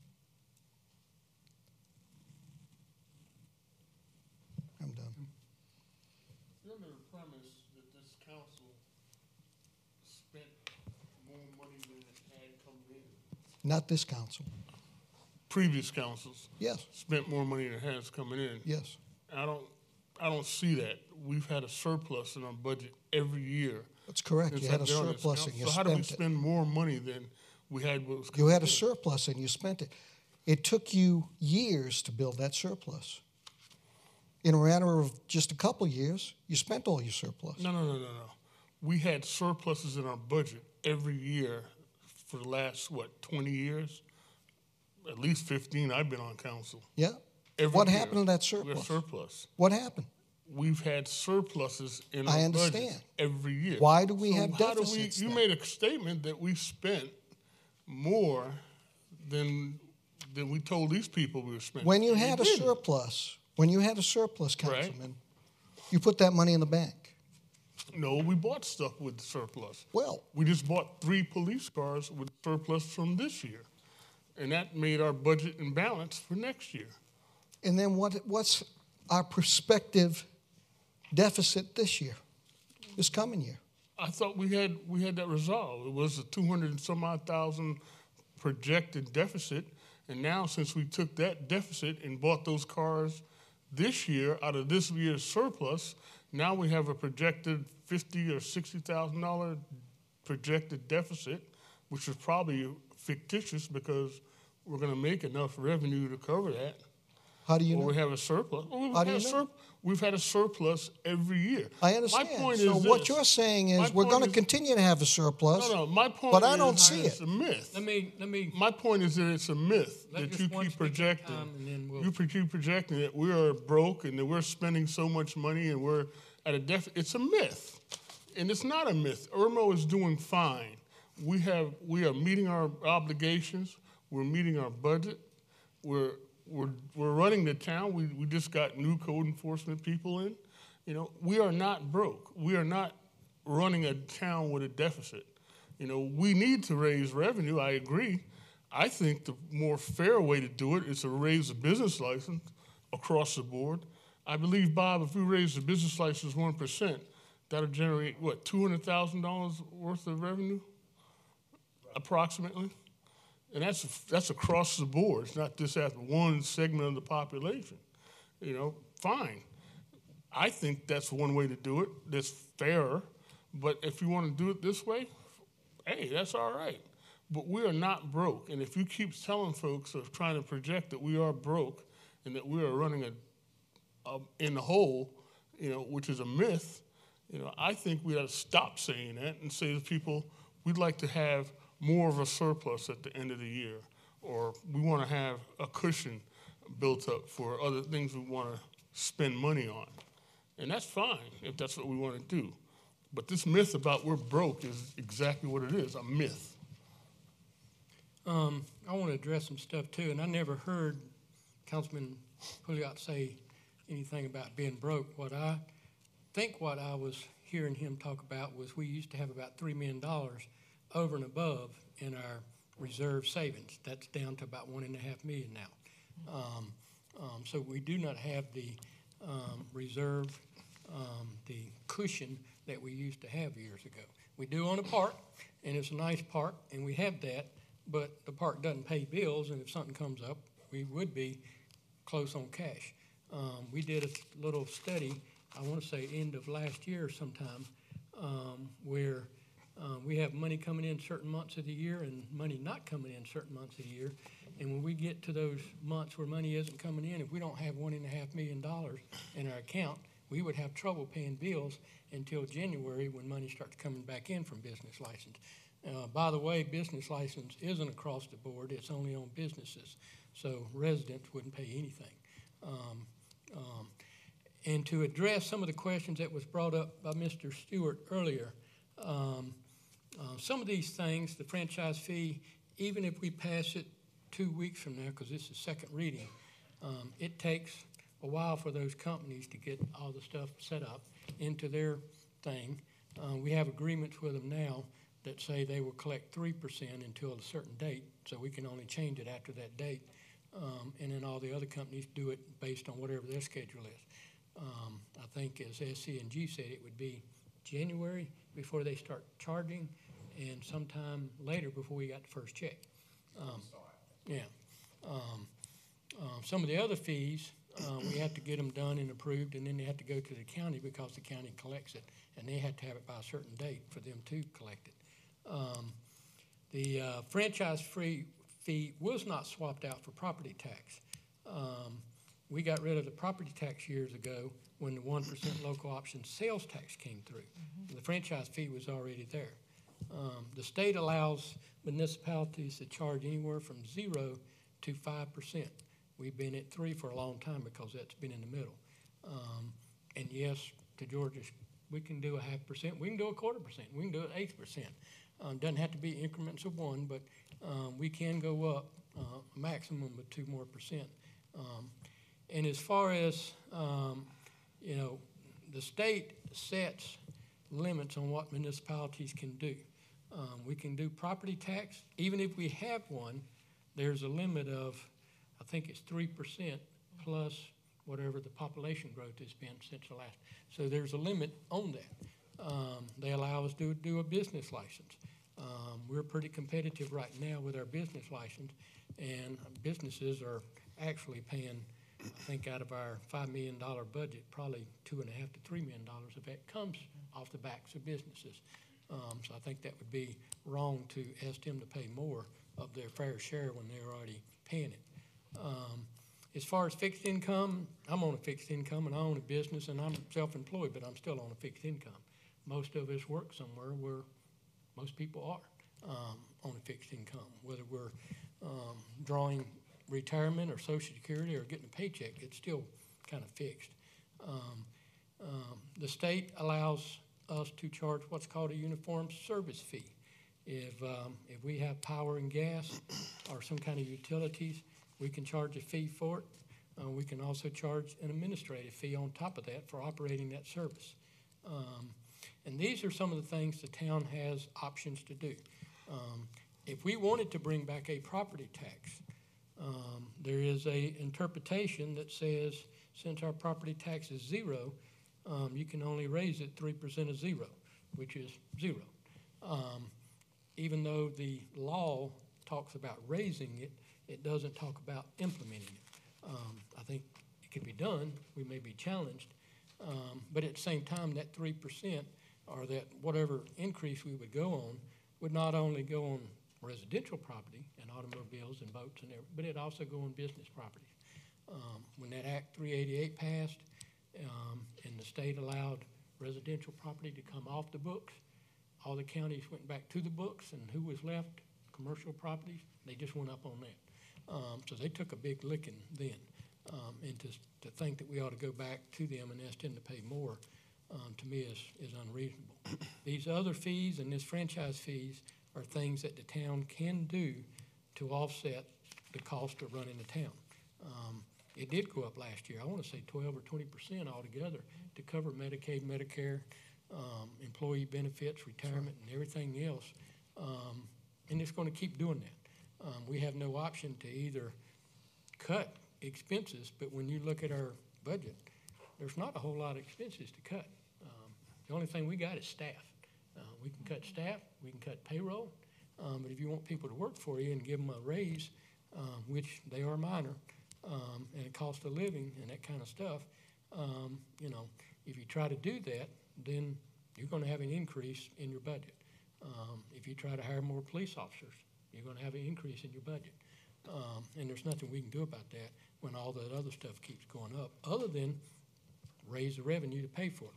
I'm done. You're under the premise that this council spent more money than it had coming in. Not this council. Previous councils Yes, spent more money than it has coming in. yes. I don't see that. We've had a surplus in our budget every year. That's correct. since You had a I've been on this surplus and council. you So how do we spent it. spend more money than we had what was You had a coming in? surplus and you spent it. It took you years to build that surplus. In a matter of just a couple of years, you spent all your surplus. No. We had surpluses in our budget every year for the last, 20 years? At least 15 I've been on council. Yeah? Every What year, happened to that we had surplus? surplus. What happened? We've had surpluses in I our understand. budget every year. Why do we So have how deficits You then? made a statement that we spent more than we told these people we were spending. When you And had a didn't. surplus, Right. Councilman, you put that money in the bank. No, we bought stuff with surplus. Well, We just bought 3 police cars with surplus from this year. And that made our budget in balance for next year. and then what's our prospective deficit this year, this coming year? I thought we had that resolved. It was a 200 and some odd thousand projected deficit. And now since we took that deficit and bought those cars this year out of this year's surplus, now we have a projected $50,000 or $60,000 projected deficit, which is probably fictitious because we're going to make enough revenue to cover that. How do you Or know? we have a surplus. Well, How do you know? We've had a surplus every year. I understand. My point So is what this. you're saying My is we're point going to is- continue to have a surplus. No, my point but I is don't see it's it. a myth. Let me, My point is that it's a myth Let that just you one keep speaker at a projecting. time, and then we'll- You keep projecting that we are broke and that we're spending so much money and we're at a deficit. It's a myth, and it's not a myth. Irmo is doing fine. We are meeting our obligations. We're meeting our budget. We're running the town. We just got new code enforcement people in. You know, we are not broke. We are not running a town with a deficit. You know, we need to raise revenue. I agree. I think the more fair way to do it is to raise the business license across the board. I believe, Bob, if we raise the business license 1%, that'll generate, what, $200,000 worth of revenue? Approximately. And that's across the board. It's not just at one segment of the population. You know, fine. I think that's one way to do it. That's fairer. But if you want to do it this way, hey, that's all right. But we are not broke. And if you keep telling folks or trying to project that we are broke and that we are running in the hole, you know, which is a myth, you know, I think we ought to stop saying that and say to people, we'd like to have more of a surplus at the end of the year, or we want to have a cushion built up for other things we want to spend money on. And that's fine if that's what we want to do. But this myth about we're broke is exactly what it is, a myth. I want to address some stuff too, and I never heard Councilman Pouliot say anything about being broke. What I was hearing him talk about was we used to have about $3 million over and above in our reserve savings. That's down to about $1.5 million now. So we do not have the reserve, the cushion that we used to have years ago. We do own a park, and it's a nice park, and we have that, but the park doesn't pay bills, and if something comes up, we would be close on cash. We did a little study, I want to say end of last year sometime, where we have money coming in certain months of the year and money not coming in certain months of the year. And when we get to those months where money isn't coming in, if we don't have $1.5 million in our account, we would have trouble paying bills until January when money starts coming back in from business license. By the way, business license isn't across the board. It's only on businesses. So residents wouldn't pay anything. And to address some of the questions that was brought up by Mr. Stewart earlier, some of these things, the franchise fee, even if we pass it 2 weeks from now, because this is second reading, it takes a while for those companies to get all the stuff set up into their thing. We have agreements with them now that say they will collect 3% until a certain date, so we can only change it after that date. And then all the other companies do it based on whatever their schedule is. I think as SC&G said, it would be January before they start charging, and sometime later before we got the first check. Some of the other fees, we have to get them done and approved, and then they have to go to the county because the county collects it, and they have to have it by a certain date for them to collect it. The franchise fee was not swapped out for property tax. We got rid of the property tax years ago when the 1% local option sales tax came through. The franchise fee was already there. The state allows municipalities to charge anywhere from 0 to 5%. We've been at 3 for a long time because that's been in the middle. And yes, to George's, we can do a 0.5%. We can do a 0.25%. We can do an 1/8%. Doesn't have to be increments of 1, but we can go up a maximum of 2 more percent. And as far as, the state sets limits on what municipalities can do. We can do property tax. Even if we have one, there's a limit of, I think it's 3% plus whatever the population growth has been since the last. So there's a limit on that. They allow us to do a business license. We're pretty competitive right now with our business license, and businesses are actually paying, I think out of our $5 million budget, probably $2.5 to $3 million of that comes off the backs of businesses. So I think that would be wrong to ask them to pay more of their fair share when they're already paying it. As far as fixed income, I'm on a fixed income and I own a business and I'm self-employed, but I'm still on a fixed income. Most of us work somewhere where most people are on a fixed income, whether we're drawing retirement or Social Security or getting a paycheck, it's still kind of fixed. The state allows us to charge what's called a uniform service fee. If we have power and gas or some kind of utilities, we can charge a fee for it. We can also charge an administrative fee on top of that for operating that service. And these are some of the things the town has options to do. If we wanted to bring back a property tax, there is a interpretation that says since our property tax is 0, you can only raise it 3% of 0, which is 0. Even though the law talks about raising it, it doesn't talk about implementing it. I think it can be done. We may be challenged. But at the same time, that 3% or that whatever increase we would go on would not only go on residential property and automobiles and boats and everything, but it also go on business properties. When that Act 388 passed and the state allowed residential property to come off the books, all the counties went back to the books, and who was left? Commercial properties. They just went up on that. So they took a big licking then. And to think that we ought to go back to them and ask them to pay more, to me is unreasonable. These other fees and this franchise fees are things that the town can do to offset the cost of running the town. It did go up last year. I want to say 12 or 20% altogether to cover Medicaid, Medicare, employee benefits, retirement, and everything else. And it's going to keep doing that. We have no option to either cut expenses, but when you look at our budget, there's not a whole lot of expenses to cut. The only thing we got is staff. We can cut staff, we can cut payroll, but if you want people to work for you and give them a raise, which they are minor, and a cost of living and that kind of stuff, if you try to do that, then you're going to have an increase in your budget. If you try to hire more police officers, you're going to have an increase in your budget. And there's nothing we can do about that when all that other stuff keeps going up, other than raise the revenue to pay for it.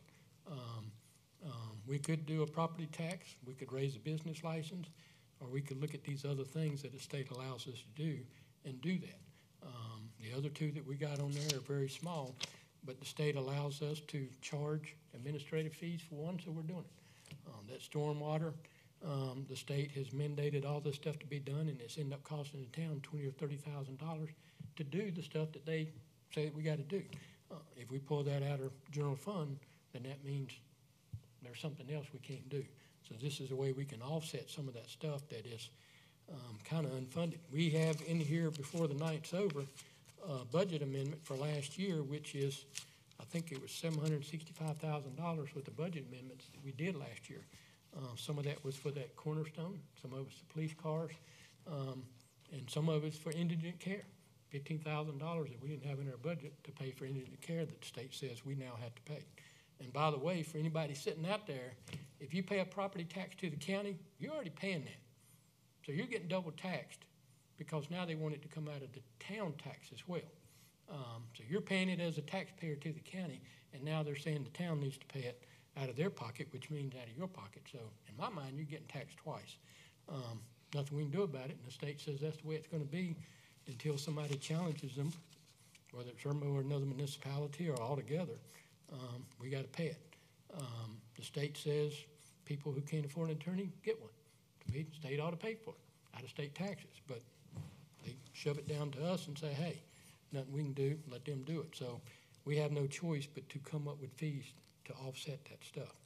We could do a property tax, we could raise a business license, or we could look at these other things that the state allows us to do and do that. The other two that we got on there are very small, but the state allows us to charge administrative fees for one, so we're doing it. That stormwater, the state has mandated all this stuff to be done, and it's ended up costing the town $20,000 or $30,000 to do the stuff that they say that we got to do. If we pull that out of general fund, then that means there's something else we can't do. So this is a way we can offset some of that stuff that is kind of unfunded. We have in here, before the night's over, a budget amendment for last year, which is, I think it was $765,000 with the budget amendments that we did last year. Some of that was for that cornerstone, some of it's the police cars, and some of it's for indigent care. $15,000 that we didn't have in our budget to pay for indigent care that the state says we now have to pay. And by the way, for anybody sitting out there, if you pay a property tax to the county, you're already paying that. So you're getting double taxed because now they want it to come out of the town tax as well. So you're paying it as a taxpayer to the county, and now they're saying the town needs to pay it out of their pocket, which means out of your pocket. So in my mind, you're getting taxed twice. Nothing we can do about it, and the state says that's the way it's going to be until somebody challenges them, whether it's Irmo or another municipality or all together. We got to pay it. The state says people who can't afford an attorney get one. To me, the state ought to pay for it out of state taxes, but they shove it down to us and say, hey, nothing we can do, let them do it. So we have no choice but to come up with fees to offset that stuff.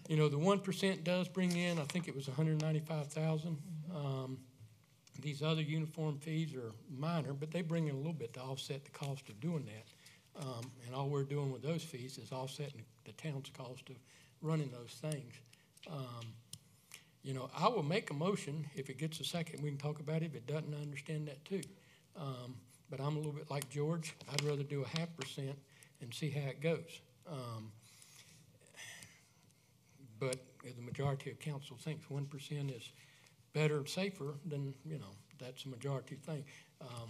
The 1% does bring in, I think it was $195,000. These other uniform fees are minor, but they bring in a little bit to offset the cost of doing that. And all we're doing with those fees is offsetting the town's cost of running those things. I will make a motion. If it gets a second, we can talk about it. If it doesn't, I understand that too. But I'm a little bit like George. I'd rather do 0.5% and see how it goes. But if the majority of council thinks 1% is better and safer, then, that's a majority thing.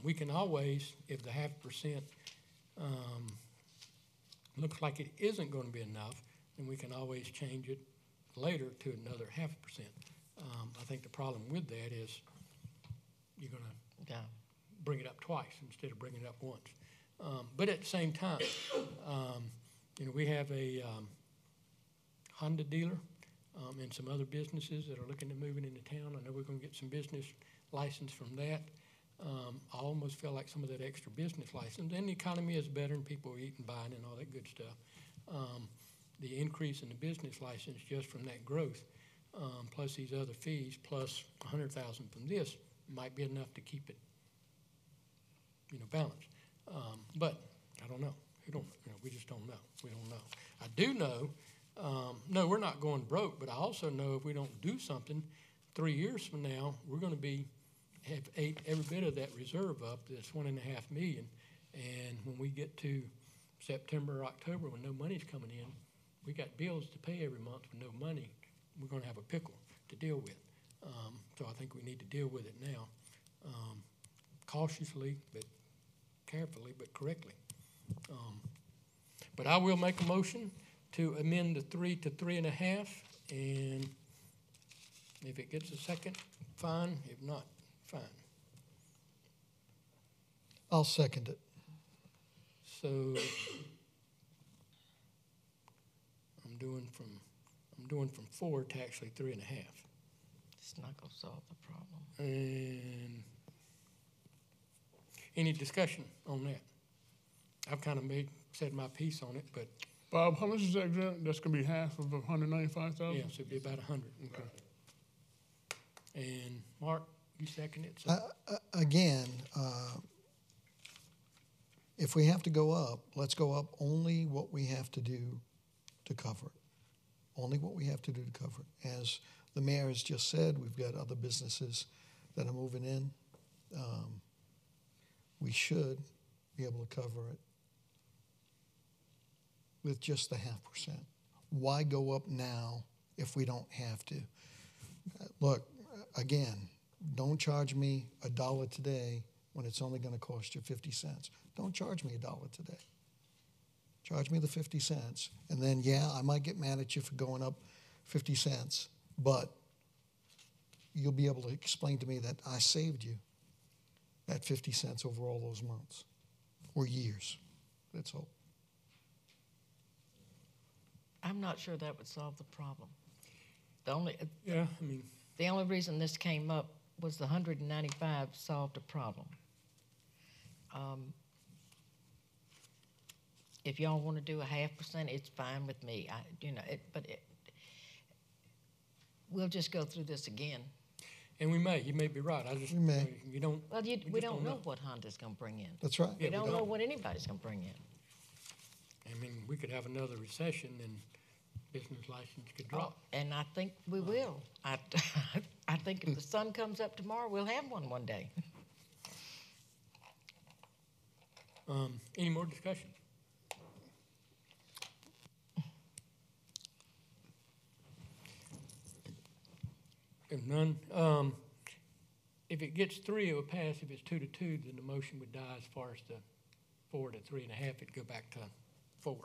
We can always, if the 0.5% looks like it isn't going to be enough, then we can always change it later to another 0.5%. I think the problem with that is you're going to bring it up twice instead of bringing it up once. But at the same time, we have a Honda dealer and some other businesses that are looking to move it into town. I know we're going to get some business license from that. I almost feel like some of that extra business license, and the economy is better and people are eating, buying, and all that good stuff. The increase in the business license just from that growth, plus these other fees, plus $100,000 from this, might be enough to keep it, balanced. But I don't know. We just don't know. We don't know. I do know. No, we're not going broke, but I also know if we don't do something, 3 years from now, we're going to have ate every bit of that reserve up. That's $1.5 million. And when we get to September or October, when no money's coming in, we got bills to pay every month with no money. We're going to have a pickle to deal with. So I think we need to deal with it now, cautiously, but carefully, but correctly. But I will make a motion to amend the 3 to 3.5, and if it gets a second, fine. If not, fine. I'll second it. So I'm doing from 4 to actually 3.5. It's not gonna solve the problem. And any discussion on that? I've kind of said my piece on it, but Bob, how much is that grant? That's gonna be half of 195,000? yes, it'd be about 100. Okay. And Mark, you second it? So Again, if we have to go up, let's go up only what we have to do to cover it. Only what we have to do to cover it. As the mayor has just said, we've got other businesses that are moving in. We should be able to cover it with just the 0.5%. Why go up now if we don't have to? Look, again, don't charge me $1 today when it's only going to cost you 50 cents. Don't charge me $1 today. Charge me the 50 cents. And then, yeah, I might get mad at you for going up 50 cents, but you'll be able to explain to me that I saved you that 50 cents over all those months or years. Let's hope. I'm not sure that would solve the problem. yeah, I mean, The only reason this came up was the 195 solved a problem. If y'all want to do a 0.5%, it's fine with me. We'll just go through this again. and you may be right. I just, We may. you don't. Well, we just don't know what Honda's going to bring in. That's right. We Yeah, don't know what anybody's going to bring in. I mean, we could have another recession and business license could drop. And I think we will. I think if the sun comes up tomorrow, we'll have one day. Any more discussion? If none, if it gets 3, it will pass. If it's 2 to 2, then the motion would die. As far as the 4 to 3.5, it'd go back to 4.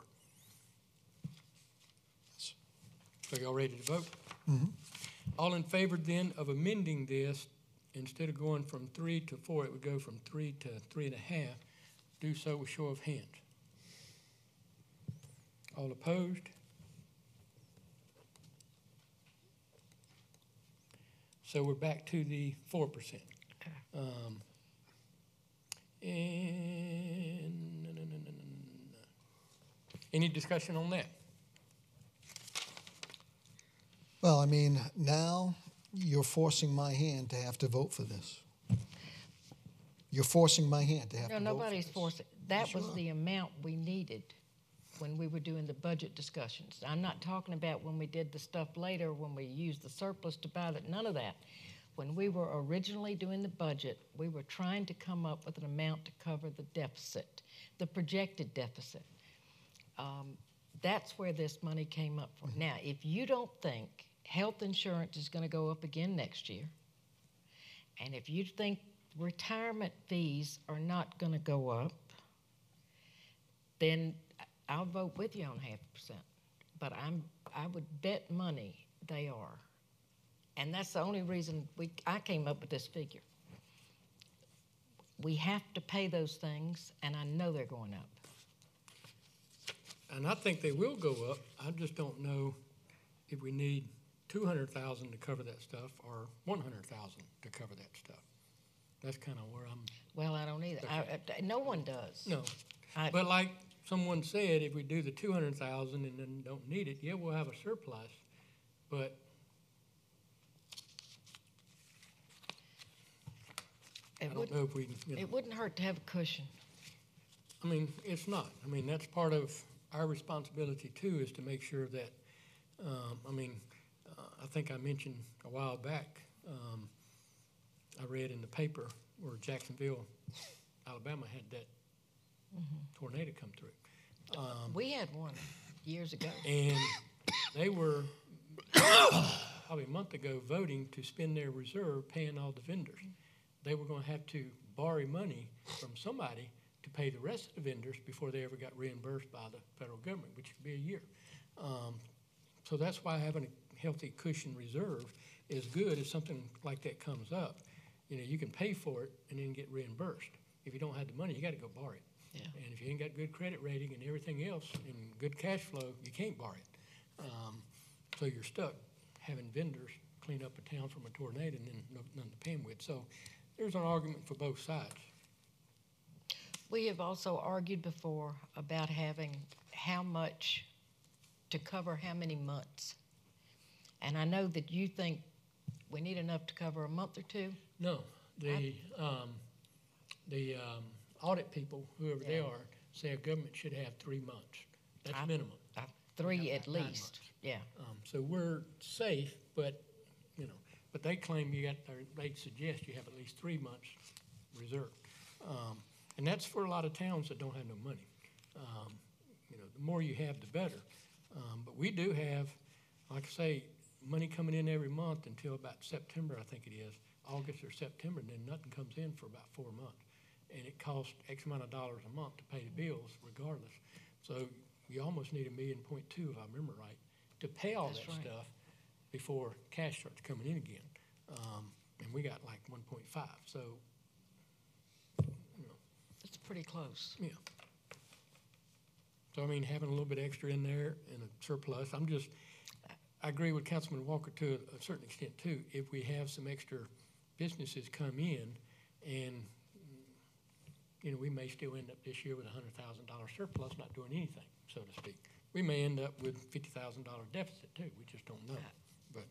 So y'all ready to vote? Mm-hmm. All in favor then of amending this, instead of going from 3 to 4, it would go from 3 to 3.5. Do so with show of hands. All opposed? So we're back to the 4%. And any discussion on that? Well, I mean, now you're forcing my hand to have to vote for this. You're forcing my hand to have No, to vote nobody's for this. forcing. That Yes, was you are. the amount we needed when we were doing the budget discussions. I'm not talking about when we did the stuff later, when we used the surplus to buy that, none of that. When we were originally doing the budget, we were trying to come up with an amount to cover the deficit, the projected deficit. That's where this money came up from. Now, if you don't think health insurance is going to go up again next year, and if you think retirement fees are not going to go up, then I'll vote with you on 0.5%. But I would bet money they are. And that's the only reason I came up with this figure. We have to pay those things, and I know they're going up. And I think they will go up. I just don't know if we need 200,000 to cover that stuff or 100,000 to cover that stuff. That's kind of where I'm. Well, I don't either. No one does. No, but like someone said, if we do the 200,000 and then don't need it, yeah, we'll have a surplus. But I don't know if we. It wouldn't hurt to have a cushion. I mean, it's not. I mean, that's part of our responsibility too, is to make sure that. I think I mentioned a while back. I read in the paper where Jacksonville, Alabama, had that tornado come through. We had one years ago. And they were probably a month ago voting to spend their reserve paying all the vendors. They were going to have to borrow money from somebody to pay the rest of the vendors before they ever got reimbursed by the federal government, which could be a year. So that's why having a healthy cushion reserve is good if something like that comes up. you can pay for it and then get reimbursed. If you don't have the money, you got to go borrow it. Yeah. And if you ain't got good credit rating and everything else and good cash flow, you can't borrow it. So you're stuck having vendors clean up a town from a tornado and then nothing to pay them with. So there's an argument for both sides. We have also argued before about having how much to cover how many months. And I know that you think we need enough to cover a month or two. No, the audit people, whoever they are, say a government should have 3 months. That's minimum. 3 Not at 9 least, months. yeah. So we're safe, but they claim they suggest you have at least 3 months reserved. And that's for a lot of towns that don't have no money. The more you have, the better. But we do have, like I say, money coming in every month until about September, I think it is, August or September, and then nothing comes in for about 4 months. And it costs X amount of dollars a month to pay the bills regardless. So you almost need $1.2 million, if I remember right, to pay all That's that right. stuff before cash starts coming in again. And we got like 1.5, so, It's pretty close. yeah. So, having a little bit extra in there and a surplus, I agree with Councilman Walker to a certain extent too. If we have some extra businesses come in and, we may still end up this year with a $100,000 surplus, not doing anything, so to speak. We may end up with $50,000 deficit too. We just don't know. But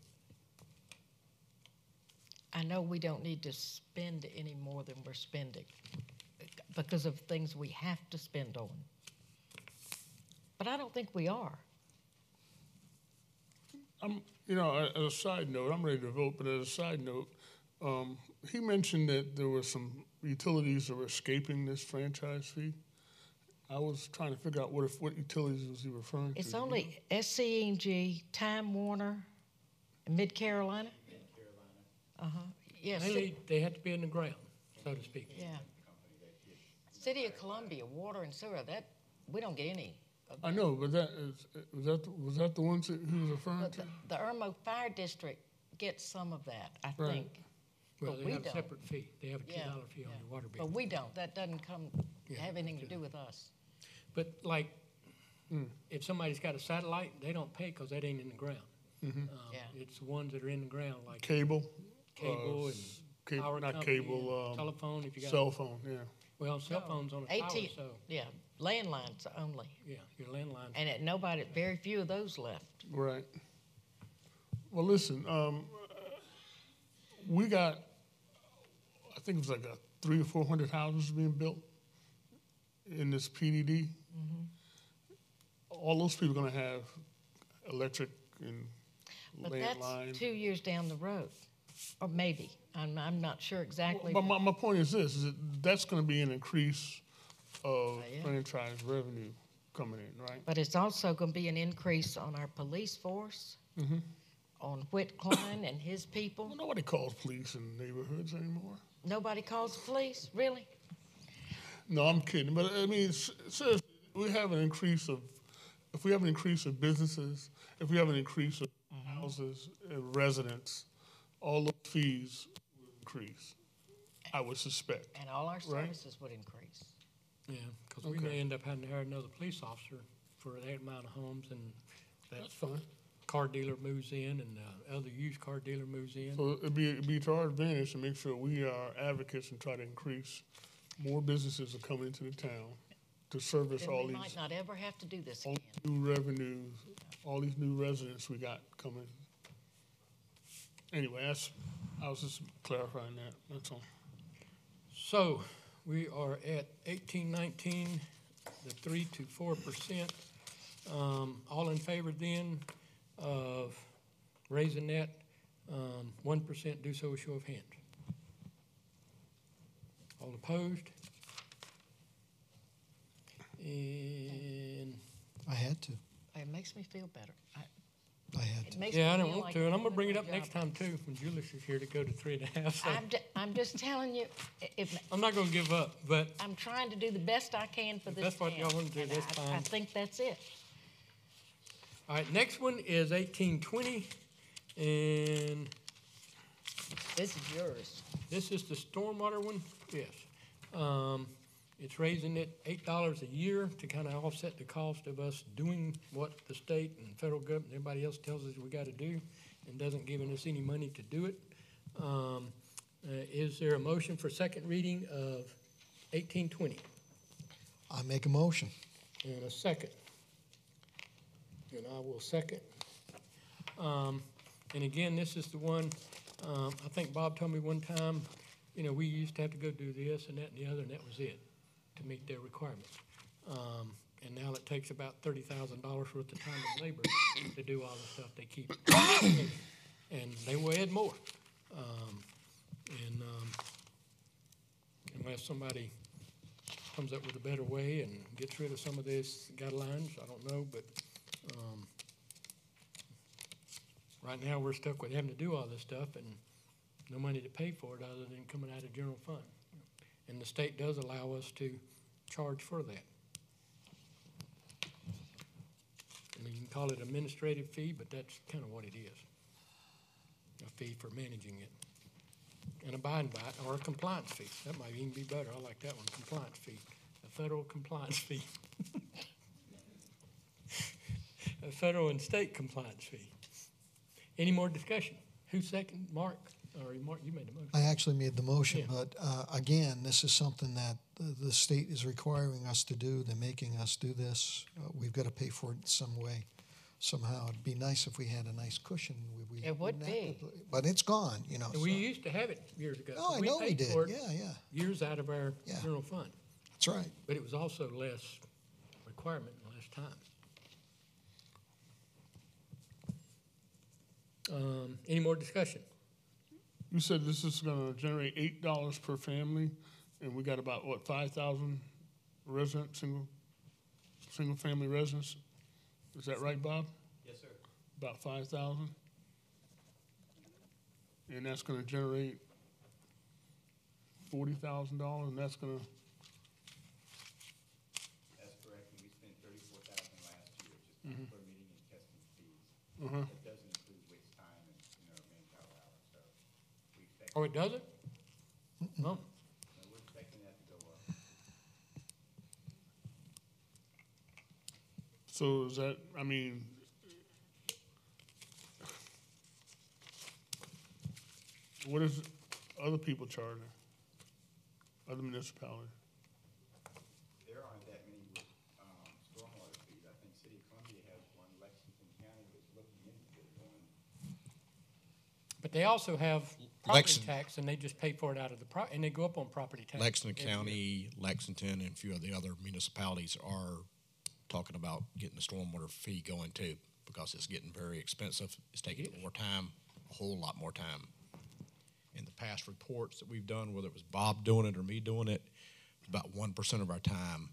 I know we don't need to spend any more than we're spending because of things we have to spend on. But I don't think we are. As a side note, I'm ready to vote, but as a side note, he mentioned that there were some utilities that were escaping this franchise fee. I was trying to figure out what utilities was he referring to. It's only SCE&G, Time Warner, and Mid-Carolina. Yes. they have to be in the ground, so to speak. Yeah. City of Columbia, water and sewer, we don't get any. I know, but was that the ones that he was referring But to? the Irmo Fire District gets some of that, I Right. think. Well, But they we have a don't. separate fee. They have a $2 Yeah, fee on yeah. your water bill. But we don't. That doesn't Yeah, have anything to okay. do with us. But if somebody's got a satellite, they don't pay because that ain't in the ground. Yeah. It's the ones that are in the ground, like Cable? cable and power not company cable, and telephone. If you got cell phone, yeah. well, cell phones on a tower, so Yeah, landlines only. yeah, your landline. And very few of those left. Right. Well, listen, we got, I think it was like 300 or 400 houses being built in this PDD. All those people are going to have electric and But landline. that's 2 years down the road, or maybe. I'm not sure exactly. But my point is this, is that's going to be an increase of Yeah. franchise revenue coming in, right? But it's also going to be an increase on our police force, on Whit Klein and his people. Well, nobody calls police in neighborhoods anymore. Nobody calls the police, really? No, I'm kidding. But seriously, we have an increase of, if we have an increase of businesses, if we have an increase of houses and residents, all those fees will increase, I would suspect. And all our Right. services would increase. Yeah, because we may end up having to hire another police officer for that amount of homes, and That's fine. car dealer moves in, and other used car dealer moves in. So it'd be to our advantage to make sure we are advocates and try to increase more businesses are coming into the town to service Then all we these might not ever have to do this all again. these new revenues, all these new residents we got coming. Anyway, I was just clarifying that, that's all. So we are at 1819, the 3 to 4%. All in favor then of raising that 1%, do so with show of hands. All opposed? And, I had to. It makes me feel better. I had It to. makes yeah, I me don't feel want like to, and I'm we're gonna bring it doing up our next job. time too, when Julius is here to go to 3.5. So I'm just telling you, I'm not gonna give up, but I'm trying to do the best I can for If this that's what town, y'all wanna do, and that's I fine. think that's it. all right, next one is 1820, and This is yours. This is the stormwater one, yes. It's raising it $8 a year to kind of offset the cost of us doing what the state and federal government, everybody else tells us we gotta do, and doesn't giving us any money to do it. Is there a motion for second reading of 1820? I make a motion. And a second. And I will second. And again, this is the one, I think Bob told me one time, you know, we used to have to go do this and that and the other, and that was it, to meet their requirements. And now it takes about $30,000 worth of time and labor to do all the stuff they keep. And they will add more. Unless somebody comes up with a better way and gets rid of some of these guidelines, I don't know, but right now we're stuck with having to do all this stuff and no money to pay for it other than coming out of general fund. And the state does allow us to charge for that. I mean, you can call it administrative fee, but that's kind of what it is. A fee for managing it. And a bind by it, or a compliance fee. That might even be better. I like that one, compliance fee. A federal compliance fee. A federal and state compliance fee. Any more discussion? Who's second? Mark? Or Mark, you made the motion. I actually made the motion, Yeah. but again, this is something that the state is requiring us to do. They're making us do this. We've got to pay for it some way, somehow. It'd be nice if we had a nice cushion. It would wouldn't have be. to- But it's gone, you know. And we so- used to have it years ago. Oh, I know we paid did. for it Yeah. years out of our Yeah. general fund. That's right. But it was also less requirement and less time. Any more discussion? You said this is gonna generate $8 per family, and we got about, what, 5,000 residents, single-family residents? Is that right, Bob? Yes, sir. About 5,000? And that's gonna generate $40,000, and that's gonna, That's correct, and we spent $34,000 last year, just permitting and testing fees. uh-huh. That doesn't include wait time and, manpower hours, so we expect, Oh, it doesn't? No. we're expecting that to go up. So is that, I mean, what is other people charging? Other municipalities? There aren't that many, stormwater fees. I think City of Columbia has one, Lexington County was looking into one. But they also have property Lexington. tax, and they just pay for it out of the and they go up on property tax. Lexington every year. County, Lexington, and a few of the other municipalities are talking about getting the stormwater fee going too, because it's getting very expensive. It's taking more time, a whole lot more time. In the past reports that we've done, whether it was Bob doing it or me doing it, about 1% of our time.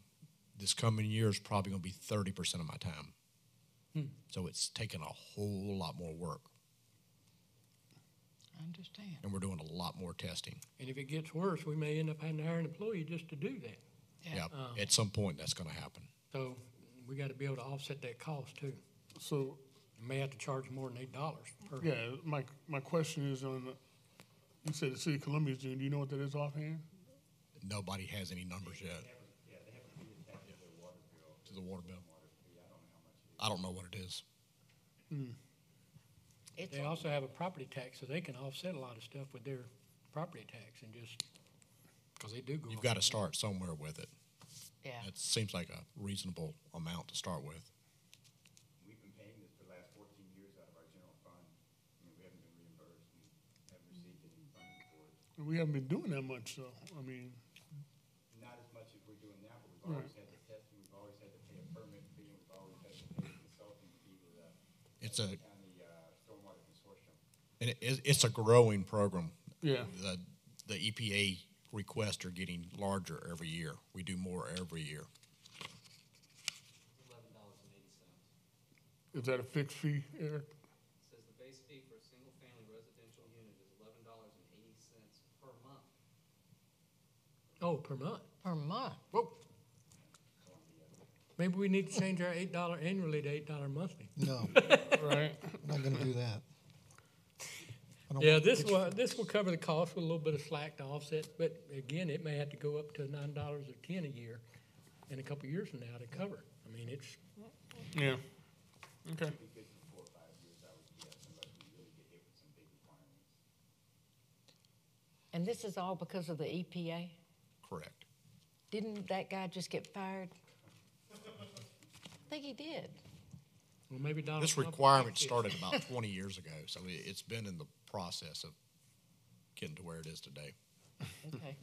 This coming year is probably going to be 30% of my time. So it's taking a whole lot more work, I understand. and we're doing a lot more testing. And if it gets worse, we may end up having to hire an employee just to do that. Yeah, at some point that's going to happen. So we got to be able to offset that cost too. So, We may have to charge more than $8 per. yeah, my question is on, you said the City of Columbia is doing, do you know what that is offhand? Nobody has any numbers yet. Yeah, they have to be attached to their water bill. To the water bill. Water fee, I don't know how much it is. I don't know what it is. It's They also have a property tax, so they can offset a lot of stuff with their property tax and just, because they do go. You've up. got to start somewhere with it. yeah. It seems like a reasonable amount to start with. We've been paying this for the last 14 years out of our general fund. We haven't been reimbursed and haven't received any funding for it. We haven't been doing that much, though. I mean, Not as much as we're doing now, but we've always had the testing, we've always had to pay a permit fee, and we've always had to pay a consulting fee with It's a, county stormwater consortium. and it's a growing program. yeah. The EPA requests are getting larger every year. We do more every year. $11.80. Is that a fixed fee, Eric? Says the base fee for a single-family residential unit is $11.80 per month. Oh, per month. Per month. Whoa. Maybe we need to change our $8 annually to $8 monthly. No, Right. I'm not going to do that. don't Yeah, want this will cover the cost with a little bit of slack to offset, but again, it may have to go up to $9 or $10 a year in a couple of years from now to cover. I mean, it's, Yeah. Okay. And this is all because of the EPA? Correct. Didn't that guy just get fired? I think he did. well, maybe Donald This Trump will requirement fix it. started about 20 years ago, so it's been in the process of getting to where it is today. Okay.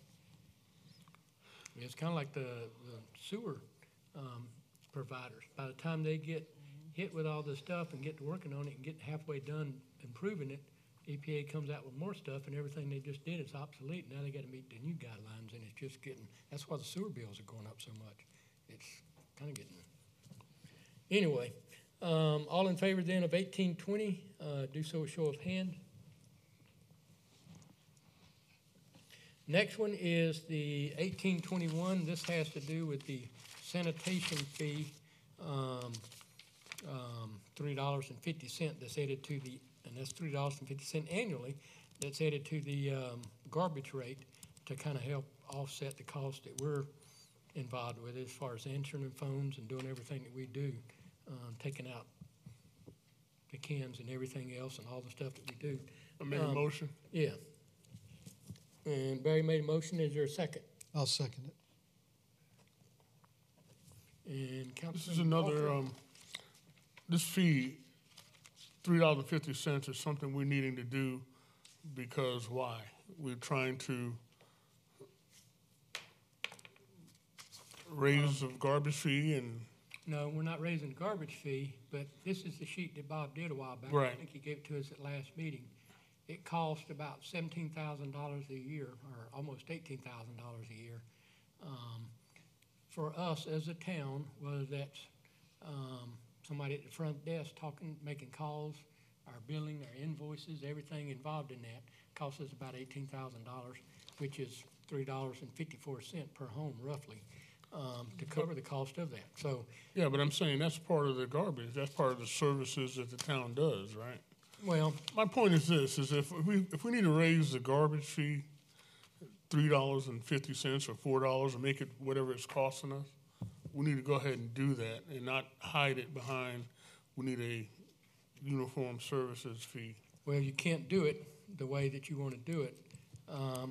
It's kind of like the sewer providers. By the time they get hit with all this stuff and get to working on it and get halfway done improving it, EPA comes out with more stuff and everything they just did is obsolete. Now they got to meet the new guidelines and it's just getting, that's why the sewer bills are going up so much. It's kind of getting, anyway, all in favor then of 1820, do so a show of hand. Next one is the 1821. This has to do with the sanitation fee, $3.50 that's added to the, and that's $3.50 annually, that's added to the garbage rate to kind of help offset the cost that we're involved with as far as answering the phones and doing everything that we do, taking out the cans and everything else and all the stuff that we do. I make a motion. Yeah. And Barry made a motion. Is there a second? I'll second it. And This is Councilman another, Walker? this fee, $3.50 is something we're needing to do because why? We're trying to raise the garbage fee and, No, we're not raising the garbage fee, but this is the sheet that Bob did a while back. Right. I think he gave it to us at last meeting. It cost about $17,000 a year, or almost $18,000 a year, for us as a town, whether that's somebody at the front desk talking, making calls, our billing, our invoices, everything involved in that, costs us about $18,000, which is $3.54 per home roughly, to cover the cost of that. So, yeah, but I'm saying that's part of the garbage. That's part of the services that the town does, right? well, My point is this, is if we need to raise the garbage fee $3.50 or $4 and make it whatever it's costing us, we need to go ahead and do that and not hide it behind, we need a uniform services fee. well, you can't do it the way that you want to do it.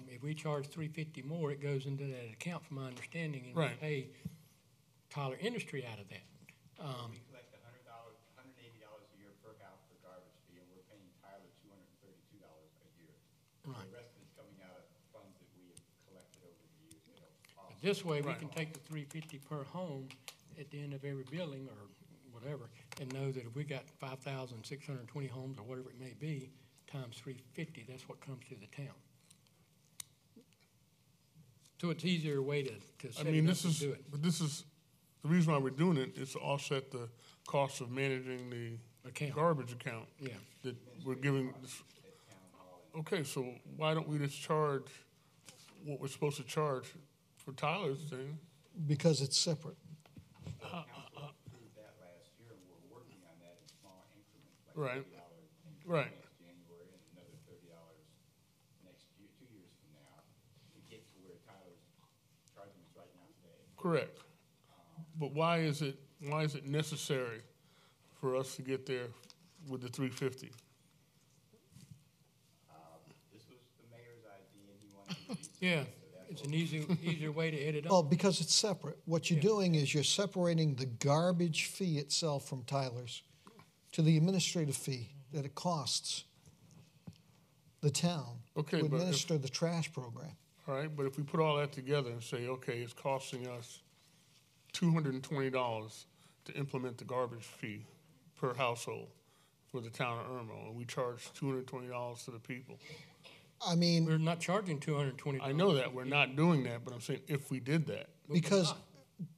If we charge $3.50 more, it goes into that account, from my understanding, and we Right. pay Tyler Industry out of that. We collect $180 a year per house for garbage fee, and we're paying Tyler $232 a year. Right. The rest is coming out of funds that we have collected over the years. You know, This way, we Right. can take the $3.50 per home at the end of every billing or whatever, and know that if we got 5,620 homes or whatever it may be, times $3.50, that's what comes to the town. So it's easier way to I set mean, it up this and is, do it. but this is, the reason why we're doing it is to offset the cost of managing the Account. garbage account Yeah. that we're giving. Okay, so why don't we just charge what we're supposed to charge for Tyler's thing? Because it's separate. council approved that last year, and we're working on that in small increments, like Right. $30 Right. next January and another $30 next year, 2 years from now, to get to where Tyler's charging us right now today. Correct. But why is it necessary for us to get there with the $3.50? This was the mayor's idea, and he wanted to use it. Yeah, So that's it's what an easier way to edit Well, up. because it's separate. What you're Yeah. doing is you're separating the garbage fee itself from Tyler's to the administrative fee that it costs the town Okay, to but if- administer the trash program. All right, but if we put all that together and say, okay, it's costing us $220 to implement the garbage fee per household for the town of Irmo, and we charge $220 to the people. I mean, We're not charging $220. I know that, we're not doing that, but I'm saying if we did that. But we're because not.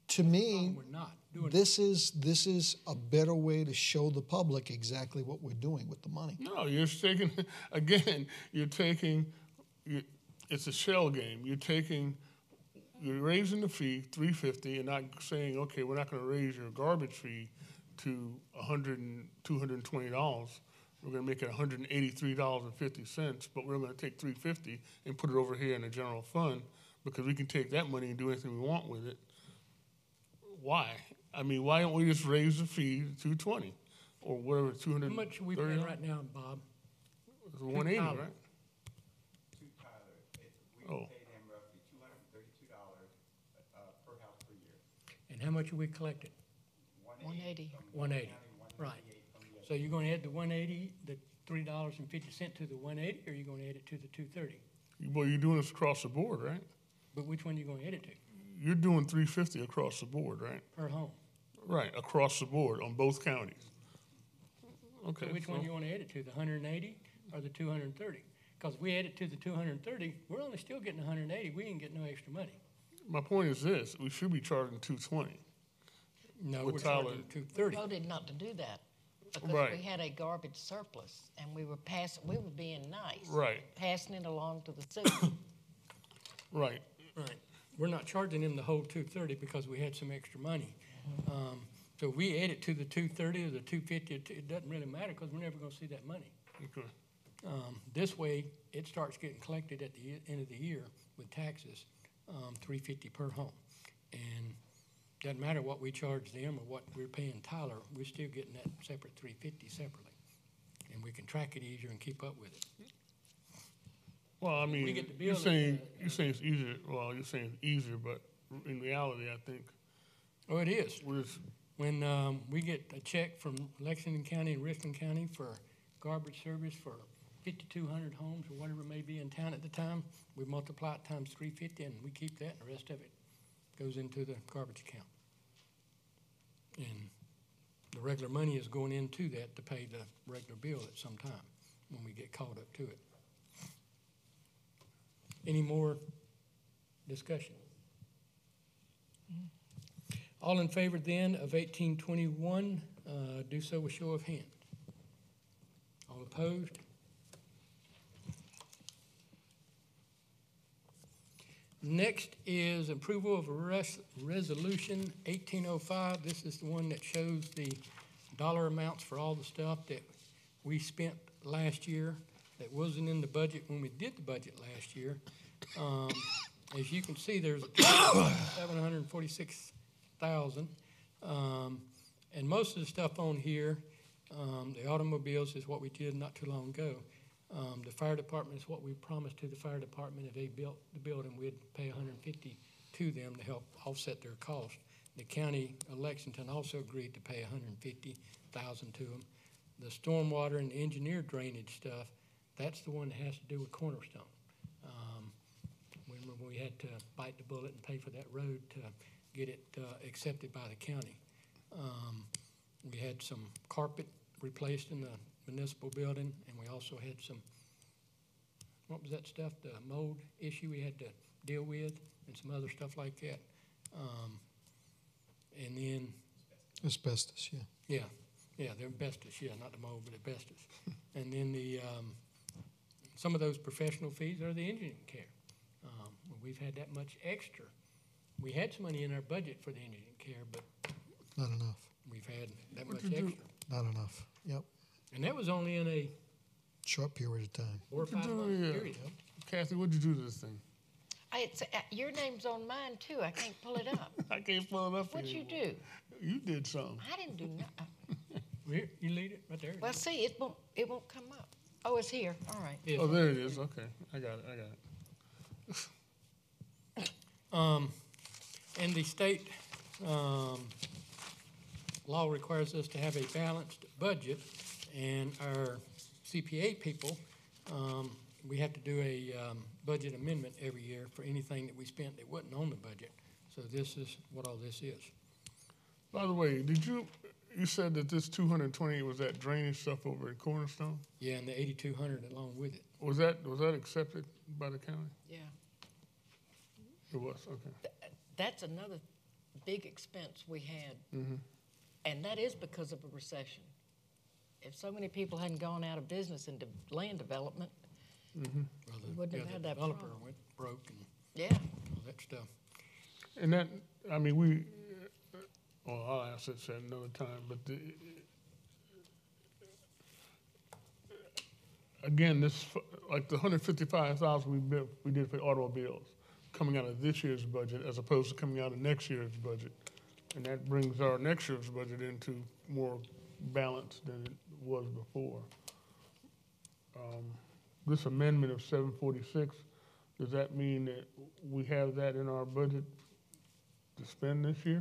to me, We're not doing it. this is a better way to show the public exactly what we're doing with the money. No, you're taking, again, it's a shell game. You're raising the fee, $3.50, and not saying, okay, we're not gonna raise your garbage fee to $220. we're gonna make it $183.50, but we're gonna take $350 and put it over here in the general fund, because we can take that money and do anything we want with it. Why? I mean, why don't we just raise the fee to $220 or whatever, $230? How much are we paying right now, Bob? It's $180, right? To Tyler, we Oh. pay them roughly $232 per house per year. And how much are we collecting? 180. 180, right. So you're gonna add the 180, the $3.50 to the 180, or you're gonna add it to the 230? Well, you're doing this across the board, right? But which one you gonna add it to? You're doing $350 across the board, right? Per home? Right, across the board on both counties. Okay. So which one you wanna add it to, the 180 or the 230? Because we add it to the 230, we're only still getting 180, we ain't getting no extra money. My point is this, we should be charging $220. No, With we're Tyler. charging 230. Voted not to do that because Right. we had a garbage surplus and we were being nice. Right. Passing it along to the city. Right. Right. We're not charging them the whole 230 because we had some extra money. So if we add it to the 230 or the 250, it doesn't really matter because we're never gonna see that money. Okay. This way, it starts getting collected at the end of the year with taxes, $350 per home. And doesn't matter what we charge them or what we're paying Tyler, we're still getting that separate $350 separately. And we can track it easier and keep up with it. Well, I mean, get the you're bill saying, at, you're saying it's easier, well, you're saying it's easier, but in reality, I think Oh, it is. we're just, When we get a check from Lexington County and Richland County for garbage service for 5,200 homes or whatever it may be in town at the time, we multiply it times 350 and we keep that, and the rest of it goes into the garbage account. And the regular money is going into that to pay the regular bill at some time when we get caught up to it. Any more discussion? All in favor then of 1821, do so with show of hands. All opposed? Next is approval of a resolution 1805. This is the one that shows the dollar amounts for all the stuff that we spent last year that wasn't in the budget when we did the budget last year. As you can see, there's $746,000. And most of the stuff on here, the automobiles is what we did not too long ago. The fire department is what we promised to the fire department. If they built the building, we'd pay $150 to them to help offset their cost. The county of Lexington also agreed to pay $150,000 to them. The stormwater and engineer drainage stuff, that's the one that has to do with Cornerstone. When we had to bite the bullet and pay for that road to get it accepted by the county. We had some carpet replaced in the municipal building, and we also had some, what was that stuff, the mold issue we had to deal with, and some other stuff like that. And then, Asbestos, yeah. yeah, the asbestos, yeah, not the mold, but asbestos. And then the, some of those professional fees are the engineering care. We've had that much extra. We had some money in our budget for the engineering care, but Not enough. we've had that What much to do? extra. Not enough. Yep. And that was only in a Short period of time. 4 or 5 month period. Kathy, what'd you do to this thing? Your name's on mine too. I can't pull it up. I can't pull it up What'd you anymore. do? You did something. I didn't do nothing. Here, you lead it right there. Well, see, it won't come up. Oh, it's here. All right. Yes. Oh, there it is, okay, I got it. And the state law requires us to have a balanced budget, and our CPA people, we have to do a budget amendment every year for anything that we spent that wasn't on the budget. So this is what all this is. By the way, you said that this 220 was that drainage stuff over at Cornerstone? Yeah, and the 8,200 along with it. Was that accepted by the county? Yeah. It was, okay. That's another big expense we had. Mm-hmm. And that is because of a recession. If so many people hadn't gone out of business into land development, Well, we wouldn't have had that developer problem. went broke and Yeah. all that stuff. And that, I mean, I'll ask this at another time, but again, this, like the 155,000 we did for automobiles, coming out of this year's budget as opposed to coming out of next year's budget. And that brings our next year's budget into more balance than it was before. This amendment of 746, does that mean that we have that in our budget to spend this year?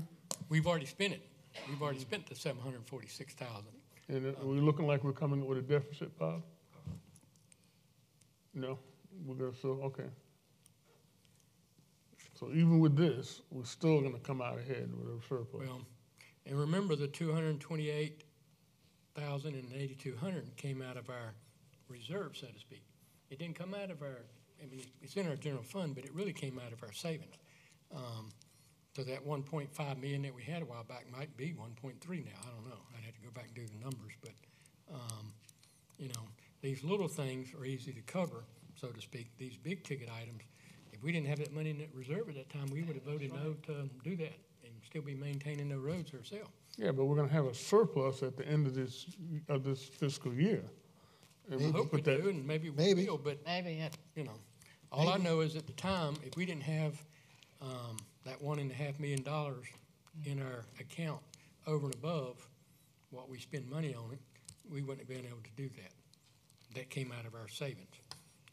We've already spent it. We've already spent the 746,000. And are we looking like we're coming with a deficit, Bob? No, we're gonna still, okay. So even with this, we're still gonna come out ahead with a surplus. Well, and remember the 228,000 and 8,200 came out of our reserve, so to speak. It didn't come out of our, I mean, it's in our general fund, but it really came out of our savings. So that 1.5 million that we had a while back might be 1.3 now. I don't know. I'd have to go back and do the numbers, but you know, these little things are easy to cover, so to speak. These big ticket items, if we didn't have that money in that reserve at that time, we would have voted no to do that and still be maintaining the roads ourselves. Yeah, but we're gonna have a surplus at the end of this fiscal year. And I hope we put that- do, and maybe we Maybe. will, but Maybe it. you know, all I know is at the time, if we didn't have that $1.5 million in our account over and above what we spend money on it, we wouldn't have been able to do that. That came out of our savings.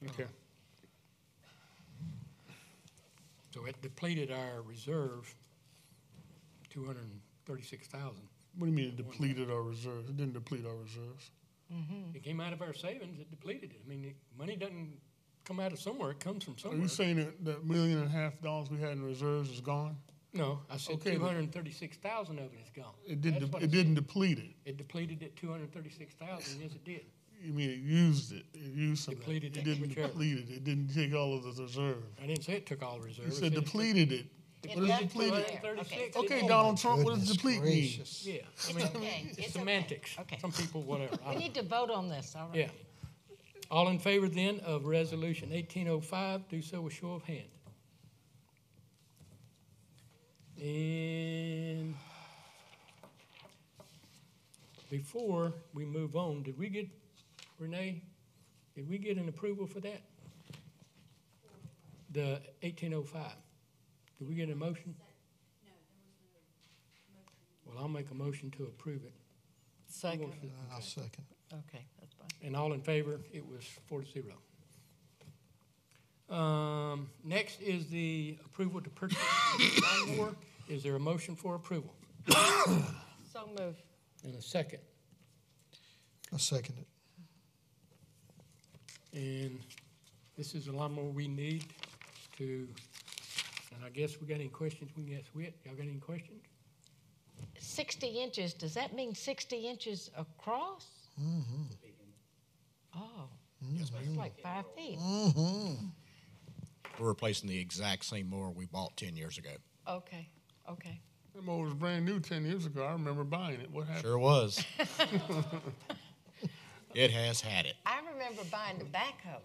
Okay. So it depleted our reserve, 236,000. What do you mean it depleted our reserves? It didn't deplete our reserves. It came out of our savings, it depleted it. I mean, money doesn't come out of somewhere, it comes from Are somewhere. you saying that that $1.5 million we had in reserves is gone? No, I said Okay, but- 236,000 of it is gone. It That's didn't. what It I didn't deplete it. It depleted at 236,000, yes, it did. You mean it used it? It used some. Depleted It it, didn't whichever. deplete it. It didn't take all of the reserve. I didn't say it took all the You reserves. said I it depleted it. What does That's depleted? there. 236. Okay, Oh, Donald my Trump. What does goodness deplete mean? gracious. Yeah, I It's mean, okay. it's It's semantics. okay. Okay. Some people, whatever. I We don't need to vote on this, all right? Yeah. All in favor then of Resolution 1805, do so with show of hand. And before we move on, did we get, Renee, did we get an approval for that? The 1805? Did we get a motion? Well, I'll make a motion to approve it. Who Second. wants to- I'll second. Okay, that's fine. And all in favor, it was 4-0. Next is the approval to purchase a lawnmower. Is there a motion for approval? So move. And a second. I'll second it. And this is a lawnmower we need to, and I guess we got any questions we can ask Whit? Y'all got any questions? 60 inches, does that mean 60 inches across? Mm-hmm. Oh, it's like 5 feet. Mm-hmm. We're replacing the exact same mower we bought 10 years ago. Okay, okay. That mower was brand new 10 years ago. I remember buying it. What happened? Sure was. It has had it. I remember buying the backhoe.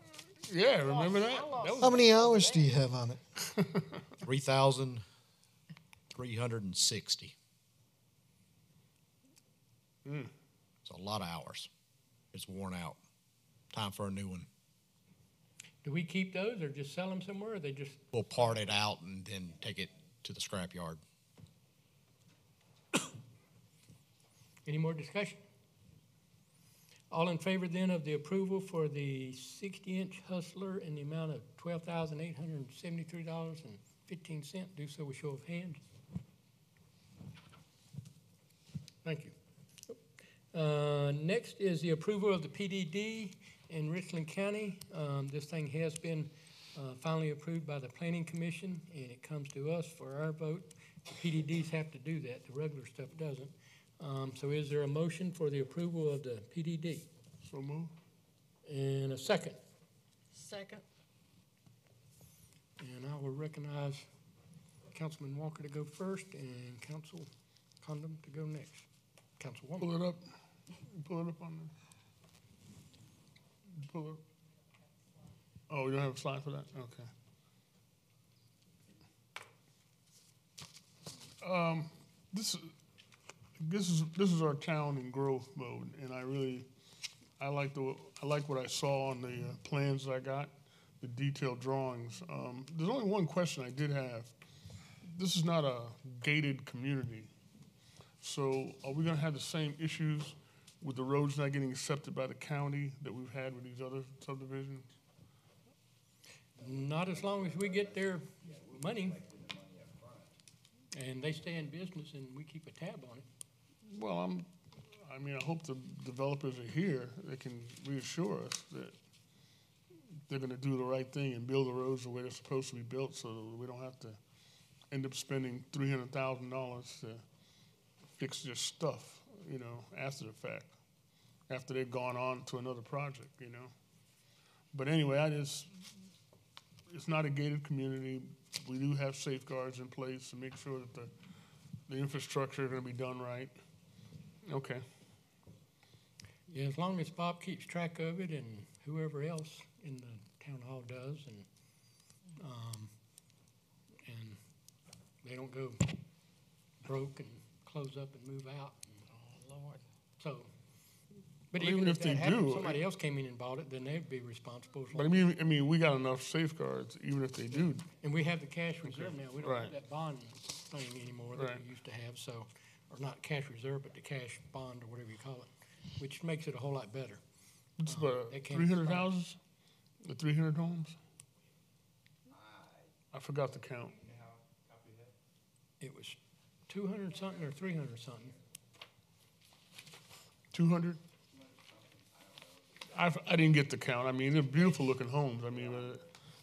Yeah, remember that? I lost- That was How many hours do you have on it? 3,360. Mm. It's a lot of hours. It's worn out. Time for a new one. Do we keep those or just sell them somewhere, or they just, We'll part it out and then take it to the scrap yard. any more discussion? All in favor then of the approval for the 60-inch Hustler in the amount of $12,873.15, do so with show of hands. Thank you. Next is the approval of the PDD in Richland County. This thing has been finally approved by the Planning Commission, and it comes to us for our vote. The PDDs have to do that. The regular stuff doesn't. So is there a motion for the approval of the PDD? So move. And a second. Second. And I will recognize Councilman Walker to go first and Council Condon to go next. Councilwoman. Pull it up. Pull it up on the. Pull it up. Oh, you don't have a slide for that? Okay. This is our town in growth mode, and I I like what I saw on the plans I got, the detailed drawings. There's only one question I did have. This is not a gated community, so are we going to have the same issues with the roads not getting accepted by the county that we've had with these other subdivisions? Not as long as we get their money and they stay in business and we keep a tab on it. Well, I hope the developers are here that can reassure us that they're going to do the right thing and build the roads the way they're supposed to be built, so that we don't have to end up spending $300,000 to fix their stuff, after the fact, after they've gone on to another project, But anyway, it's not a gated community. We do have safeguards in place to make sure that the infrastructure is going to be done right. Okay. Yeah, as long as Bob keeps track of it and whoever else in the town hall does, and they don't go broke and close up and move out. Oh, Lord. So, but Well, even if they that happened, do, somebody else came in and bought it, then they'd be responsible. But I mean, we got enough safeguards, even if they do. And we have the cash reserve now. We don't have Right. that bond thing anymore that Right. we used to have, so, or not cash reserve, but the cash bond or whatever you call it, which makes it a whole lot better. It's about They can't 300 respond. houses, the 300 homes. I forgot the count. It was 200 something or 300 something. 200. I didn't get the count. I mean, they're beautiful looking homes. I mean,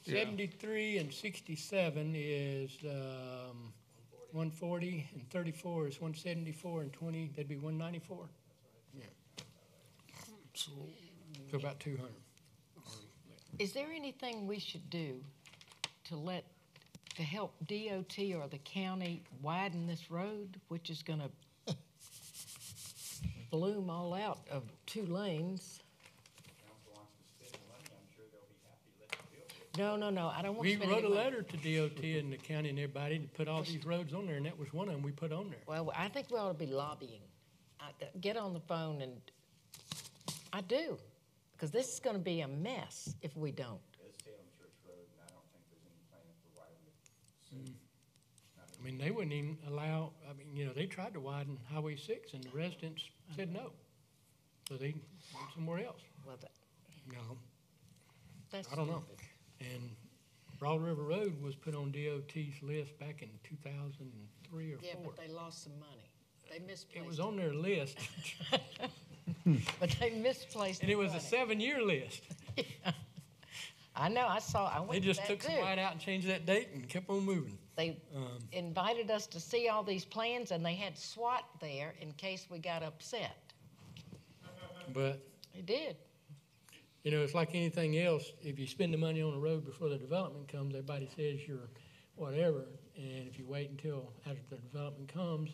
yeah. 73 and 67 is 140, and 34 is 174, and 20, that'd be 194. Yeah. So about 200. Is there anything we should do to help DOT or the county widen this road, which is going to bloom all out of 2 lanes? No, I don't want We to spend wrote a any money. letter to DOT and the county and everybody to put all these roads on there, and that was one of them we put on there. Well, I think we ought to be lobbying. Get on the phone and, I do, because this is going to be a mess if we don't. I mean, they wouldn't even allow, they tried to widen Highway 6, and the residents said no. So they went somewhere else. Well, I don't know. And Broad River Road was put on DOT's list back in 2003 or 4. Yeah, but they lost some money. They misplaced It was on their list, But they misplaced and it was the a money. 7-year list. I know, I went They to just that took some too. white out and changed that date and kept on moving. They invited us to see all these plans, and they had SWAT there in case we got upset. But, They did. it's like anything else. If you spend the money on a road before the development comes, everybody says you're whatever. And if you wait until after the development comes,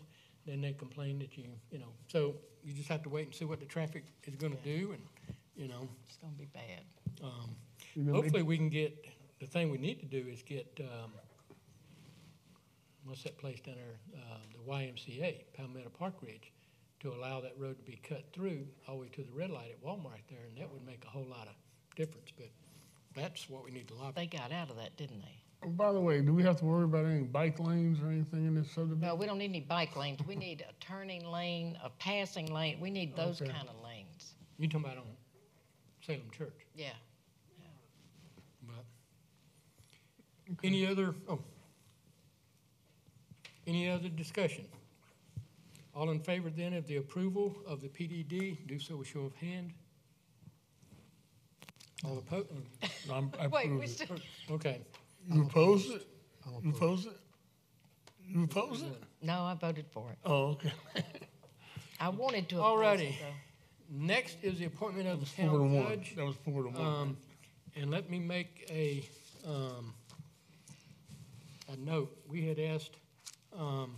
then they complain that So you just have to wait and see what the traffic is going to do. And, It's going to be bad. hopefully we can get, the thing we need to do is get, what's that place down there? The YMCA, Palmetto Park Ridge, to allow that road to be cut through all the way to the red light at Walmart there, and that would make a whole lot of difference. But that's what we need to lobby. They got out of that, didn't they? Oh, by the way, do we have to worry about any bike lanes or anything in this subdivision? No, we don't need any bike lanes. We need a turning lane, a passing lane. We need those Okay. kind of lanes. You talking about on Salem Church? Yeah. But any other discussion? All in favor then of the approval of the PDD, do so with show of hand. All opposed? I Wait, approve we it. still, Okay. You oppose it? You oppose it? You oppose it? no, I voted for it. Oh, okay. I wanted to All oppose righty. it, though. Next is the appointment of the 4 to town 1. judge. That was 4 to 1. And let me make a note. We had asked, or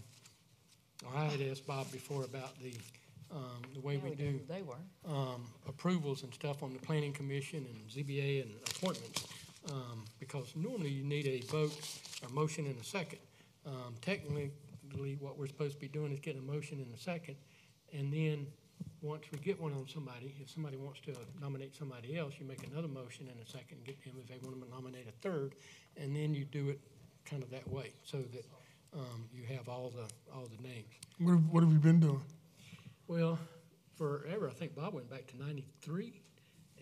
I had asked Bob before about the way Yeah, we do did. They were. approvals and stuff on the planning commission and ZBA and appointments, because normally you need a vote, a motion and a second. Technically, what we're supposed to be doing is getting a motion and a second, and then once we get one on somebody, if somebody wants to nominate somebody else, you make another motion in a second, get them if they want to nominate a third, and then you do it kind of that way, so that you have all the names. What have you been doing? Well, forever, I think Bob went back to 93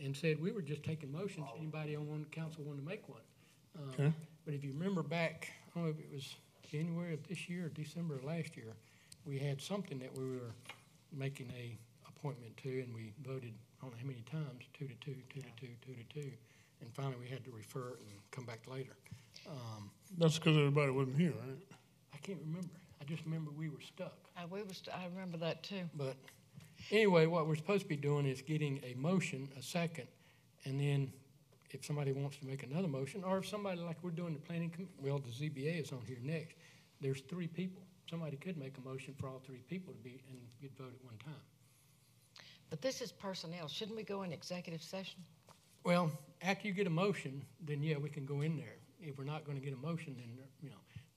and said we were just taking motions, anybody on one council wanted to make one. Okay. But if you remember back, I don't know if it was January of this year or December of last year, we had something that we were making a appointment to, and we voted, I don't know how many times, 2 to 2, 2 to 2, 2 to 2, and finally we had to refer it and come back later. That's because everybody wasn't here, right? I can't remember. I just remember we were stuck. I remember that too. But anyway, what we're supposed to be doing is getting a motion, a second, and then if somebody wants to make another motion, or if somebody, like we're doing the planning, well, the ZBA is on here next. There's 3 people. Somebody could make a motion for all 3 people to be and get voted at one time. But this is personnel. Shouldn't we go in executive session? Well, after you get a motion, then yeah, we can go in there. If we're not going to get a motion, then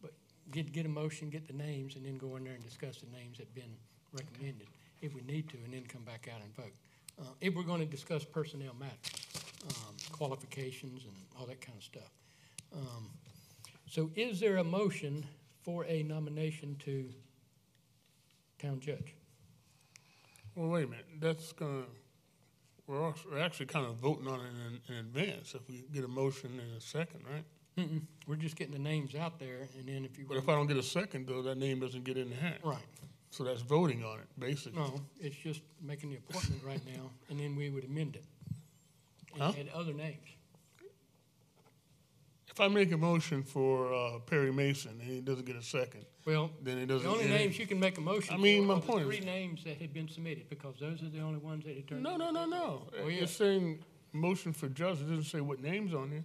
but get a motion, get the names, and then go in there and discuss the names that have been recommended if we need to, and then come back out and vote. If we're going to discuss personnel matters, qualifications, and all that kind of stuff. So, is there a motion for a nomination to town judge? Well, wait a minute. We're actually kind of voting on it in advance if we get a motion in a second, right? We're just getting the names out there, and then if you. But if I don't get a second, though, that name doesn't get in the hat. Right. So that's voting on it, basically. No, it's just making the appointment right now, and then we would amend it and add other names. If I make a motion for Perry Mason and he doesn't get a second, well, then it doesn't. The only names you can make a motion. I mean, for my are point the is 3 names that had been submitted, because those are the only ones that had turned. No. Oh, yeah. It's saying motion for judge. It doesn't say what names on there.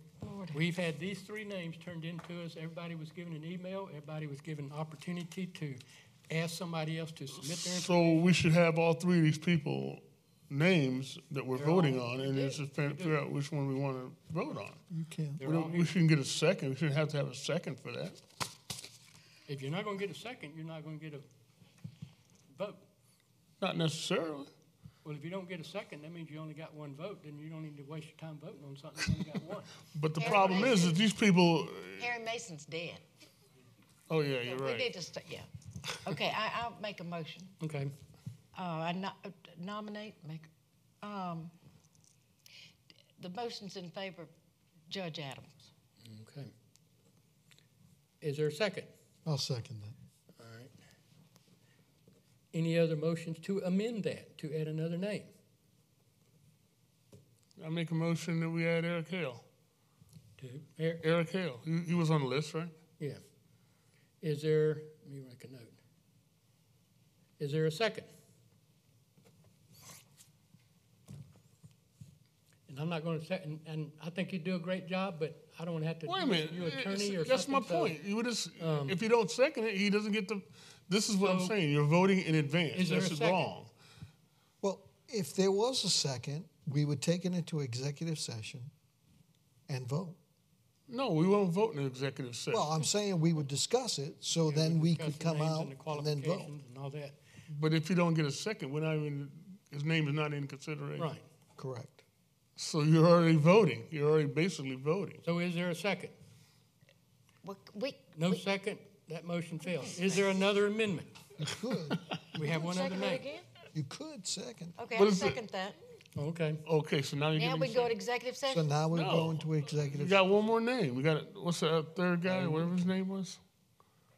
We've had these 3 names turned into us. Everybody was given an email. Everybody was given an opportunity to ask somebody else to submit their information. So we should have all 3 of these people names that we're voting on, and then just figure out which one we want to vote on. You can. We shouldn't get a second. We shouldn't have to have a second for that. If you're not going to get a second, you're not going to get a vote. Not necessarily. Well, if you don't get a second, that means you only got 1 vote. Then you don't need to waste your time voting on something. You only got 1. But the problem is that these people. Harry Mason's dead. Oh yeah, you're right. We need to yeah. Okay, I'll make a motion. Okay. Nominate, the motion's in favor of Judge Adams. Okay. Is there a second? I'll second that. All right. Any other motions to amend that, to add another name? I make a motion that we add Eric Hale. To Eric Hale. He was on the list, right? Yeah. Is there, let me make a note. Is there a second? And I'm not going to say, and I think you do a great job, but I don't want to have to. Wait a minute. You attorney or that's my something, point. You would just, if you don't second it, he doesn't get the. This is what I'm saying. You're voting in advance. Is there This a is second? wrong. Well, if there was a second, we would take it into executive session and vote. No, we won't vote in an executive session. Well, I'm saying we would discuss it, so then we discuss could the come names out and the and then vote. qualifications and all that. But if you don't get a second, we're not even. His name is not in consideration. Right. Correct. So you're already voting. You're already basically voting. So is there a second? No second, that motion fails. Is there another amendment? You could. We have one other Second it name. again? You could second. Okay, What I'll is it? second that. Okay. Okay, so now you're Now getting. we go to executive So session? now we're No. going to executive You got one more name. We got what's the third guy? Whatever his name was.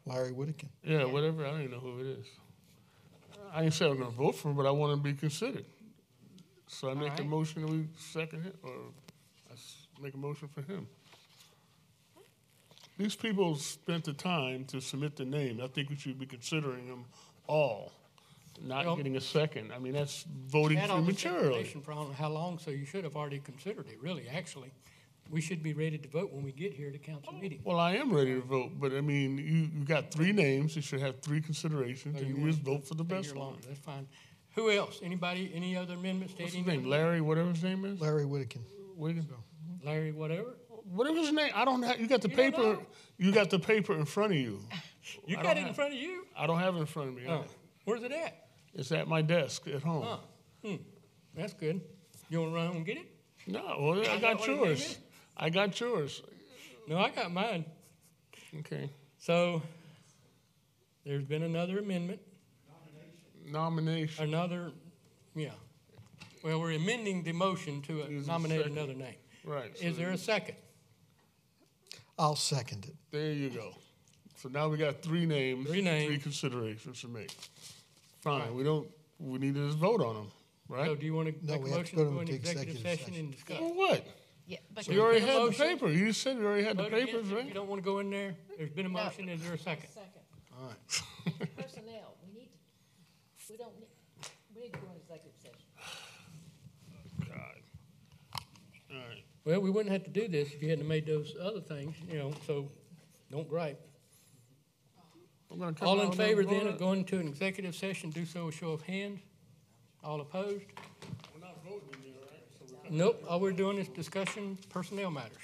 Larry Whittaker. Yeah, whatever. I don't even know who it is. I didn't say I'm going to vote for him, but I want to be considered. So I make a right. motion that we second it, or make a motion for him. These people spent the time to submit the name. I think we should be considering them all, not Well, getting a second. I mean, that's voting Had all this prematurely. information for I don't know how long, so you should have already considered it, really, actually. We should be ready to vote when we get here to council meeting. Well, I am ready to vote, but I mean, you got 3 names. You should have 3 considerations, So and you you want just vote for the Stay best here one. longer, that's fine. Who else? Anybody, any other amendments? What's Stating his name? Larry, whatever his name is? Larry Whittaker. Wiggins? Larry, whatever? Whatever his name, I don't have, you got the You don't paper, know? you got the paper in front of you. You I got don't it in have- front of you? I don't have it in front of me. Oh, where's it at? It's at my desk at home. Huh. That's good. You want to run and get it? No, well, I got what it yours. is? I got yours. No, I got mine. Okay. So there's been another amendment. Nomination. Another, yeah. Well, we're amending the motion to Is a nominate second. another name. Right. Is there a second? I'll second it. There you go. So now we got three names. Three names. Three considerations to make. Fine. We need to just vote on them, right? So do you want to No, make a we have motion to to go go into into executive executive session and discuss? For what? Yeah, but We already been a had the motion. paper. You said we already had the Vote against papers, it. right? You don't want to go in there? There's been a motion. Is there a second? second, All right. personnel, we need to go into executive session. God. All right. Well, we wouldn't have to do this if you hadn't made those other things, so don't gripe. I'm gonna come All out in and favor vote then on of it. going to an executive session, do so with show of hands. All opposed? We're not voting in there, right? So Nope, all we're doing is discussion personnel matters.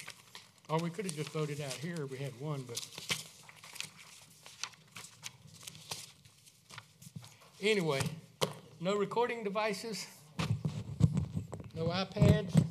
Or we could have just voted out here if we had one, but. Anyway, no recording devices, no iPads.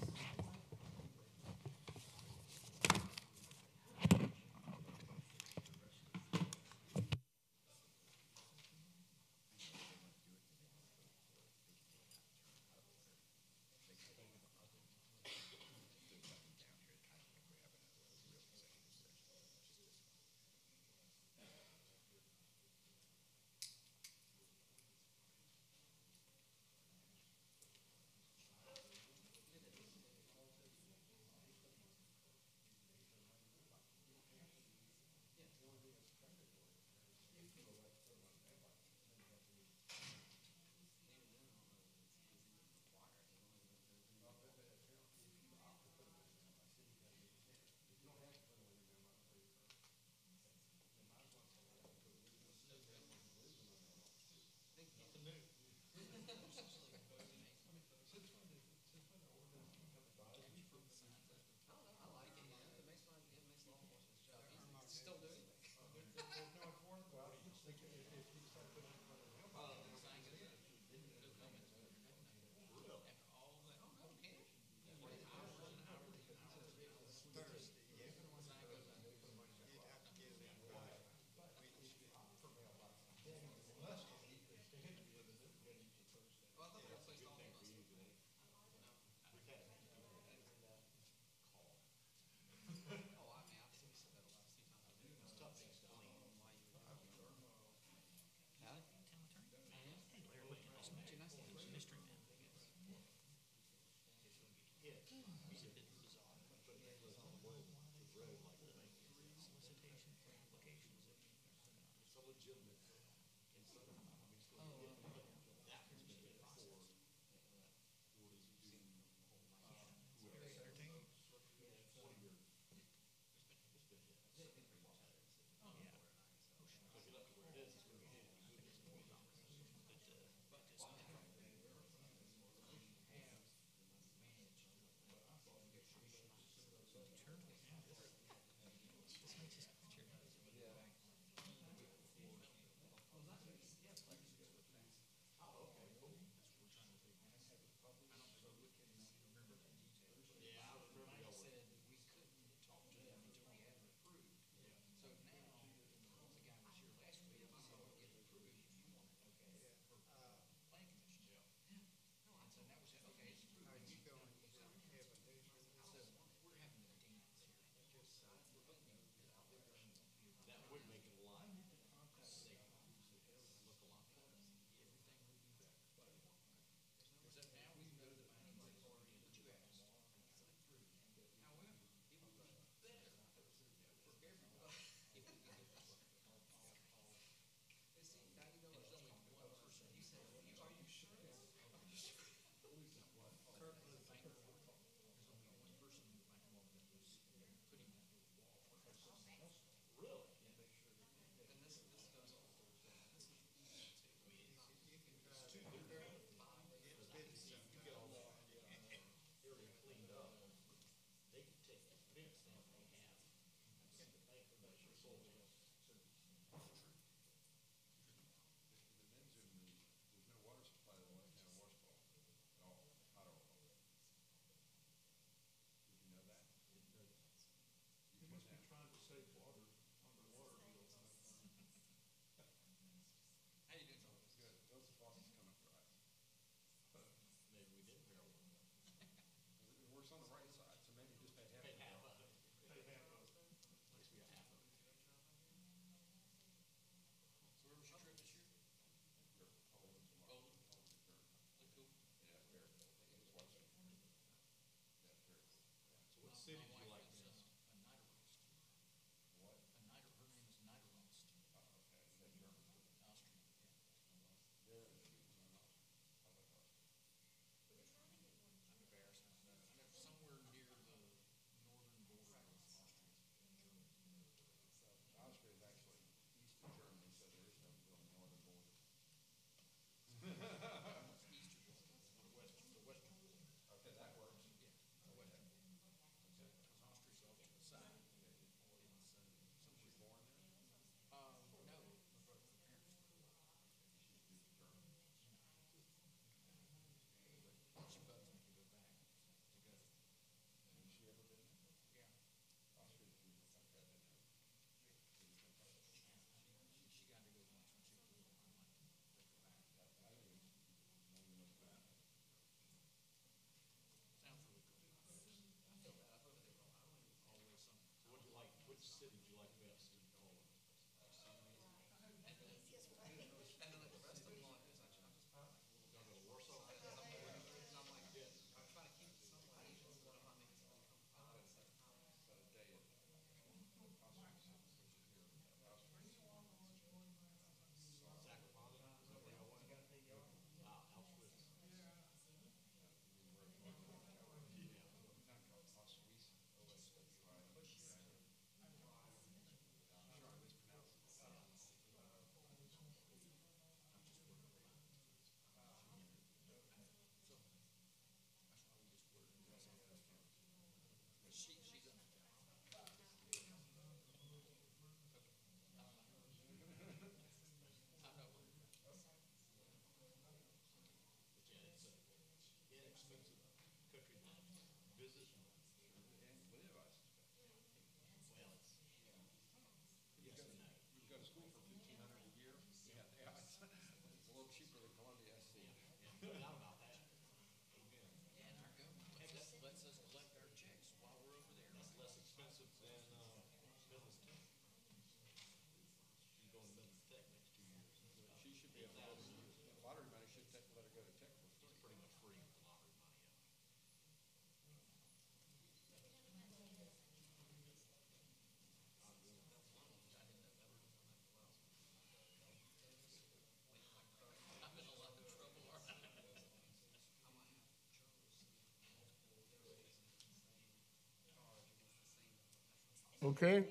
Okay.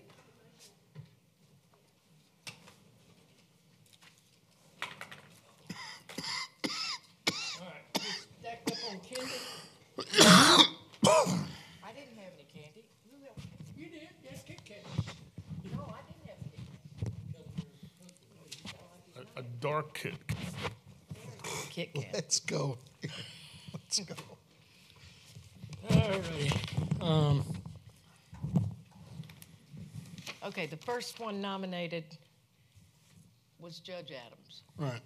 All right, just stacked up on candy. I didn't have any candy. You did, yes, Kit Kat. No, I didn't have any. A dark Kit. Kit Kat. Let's go. Let's go. All right. Okay, the first one nominated was Judge Adams. Right.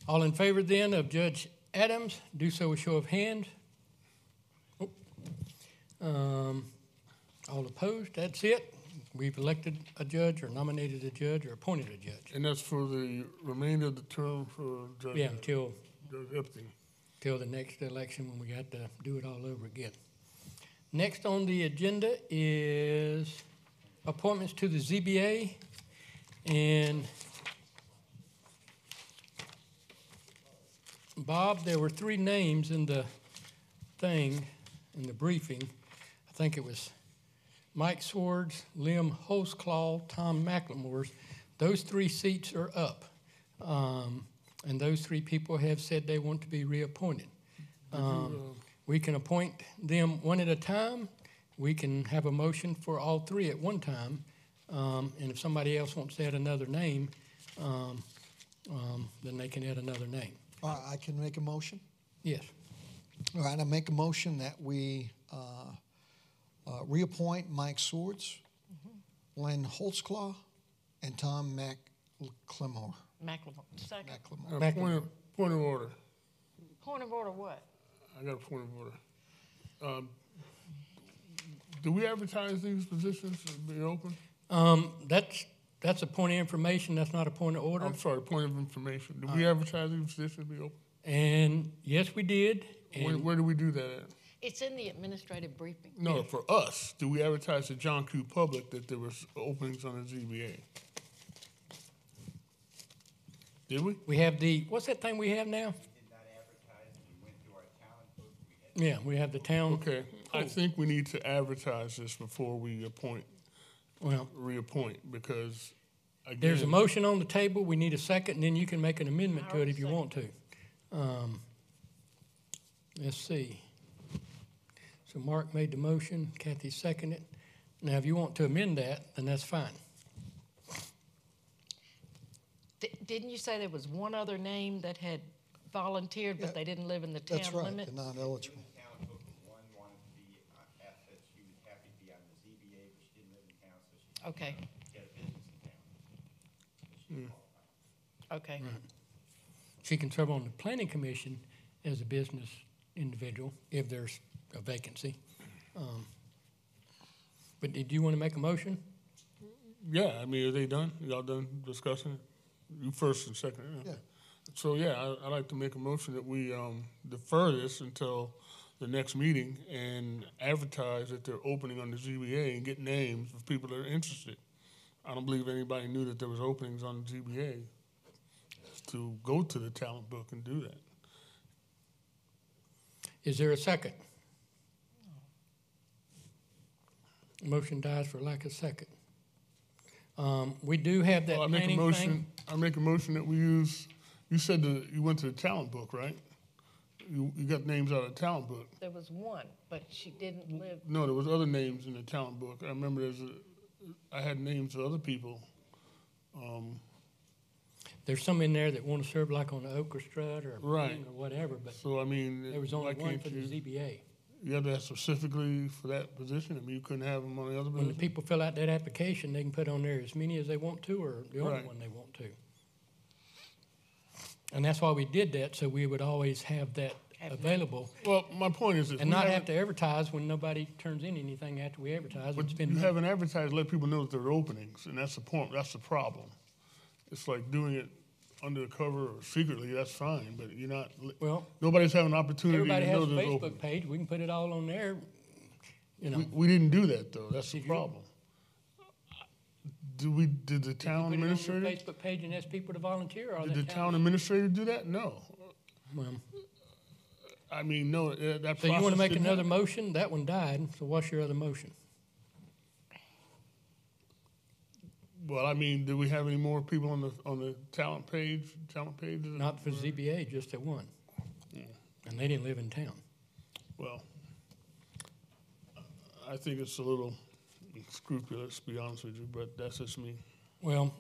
All in favor then of Judge Adams, do so with show of hands. Oh. All opposed, that's it. We've elected a judge or nominated a judge or appointed a judge. And that's for the remainder of the term for Judge. Yeah, until Judge Epstein. the next election when we got to do it all over again. Next on the agenda is appointments to the ZBA. And Bob, there were 3 names in the thing, in the briefing. I think it was Mike Swords, Liam Holsclaw, Tom McLemore. Those 3 seats are up. And those 3 people have said they want to be reappointed. We can appoint them one at a time. We can have a motion for all 3 at one time. And if somebody else wants to add another name, then they can add another name. I can make a motion. Yes. All right, I make a motion that we reappoint Mike Swords, Len Holtzclaw, and Tom McLemore. Second. Point of order. Point of order what? I got a point of order. Do we advertise these positions to be open? That's a point of information. That's not a point of order. I'm sorry, point of information. Do we advertise these positions to be open? And yes, we did. And Where do we do that at? It's in the administrative briefing. No, for us, do we advertise to John Q. Public that there was openings on the ZBA? Did we? we have what's that thing we have now? We did not advertise, we went through our talent book. We had Yeah, we have the town. Okay, I think we need to advertise this before we reappoint, because again. There's a motion on the table. We need a second, and then you can make an amendment to it if you want to. Let's see. So Mark made the motion, Kathy seconded it. Now, if you want to amend that, then that's fine. Didn't you say there was one other name that had volunteered, but they didn't live in the town That's right, limit? they're not eligible. the talent book, one wanted to be, asked that she was happy to be on the ZBA, but she didn't live in town, so she Okay, had a business in town. So she qualified. okay. She can serve on the planning commission as a business individual if there's a vacancy. But did you want to make a motion? Yeah, I mean, are they done? Y'all done discussing it? You first and second, yeah. Yeah. So, yeah, I'd like to make a motion that we defer this until the next meeting and advertise that they're opening on the ZBA and get names of people that are interested. I don't believe anybody knew that there was openings on the ZBA to go to the talent book and do that. Is there a second? Motion dies for lack of second. We do have that Well, I make a planning motion. thing. I make a motion that we use. You said you went to the talent book, right? You got names out of the talent book. There was one, but she didn't live. No, there was other names in the talent book. I remember I had names of other people. There's some in there that want to serve like on the orchestra or Right. or whatever, but So I mean, there was only why one can't for the you? ZBA. You have to have specifically for that position? I mean, you couldn't have them on the other When the position? people fill out that application, they can put on there as many as they want to, or the only Right. one they want to. And that's why we did that, so we would always have that available, Well, my point is this. and we not have haven't- to advertise when nobody turns in anything after we advertise. But It's been you haven't advertised to let people know that there are openings, and that's the point, that's the problem. It's like doing it under the cover or secretly, that's fine, but you're not, Well, nobody's having an opportunity to everybody has know a there's Facebook openings. page. We can put it all on there, you know. We didn't do that, though, that's the Did you? problem. Did the town Put it on your administrator, Facebook page and ask people to volunteer, or did the that town administrator do that? No. Well, I mean, no, that process so you want to make didn't another happen. motion? That one died, so what's your other motion? Well, I mean, do we have any more people on the talent page? Not for ZBA, just at one. And they didn't live in town. Well, I think it's a little scrupulous, to be honest with you, but that's just me. Well,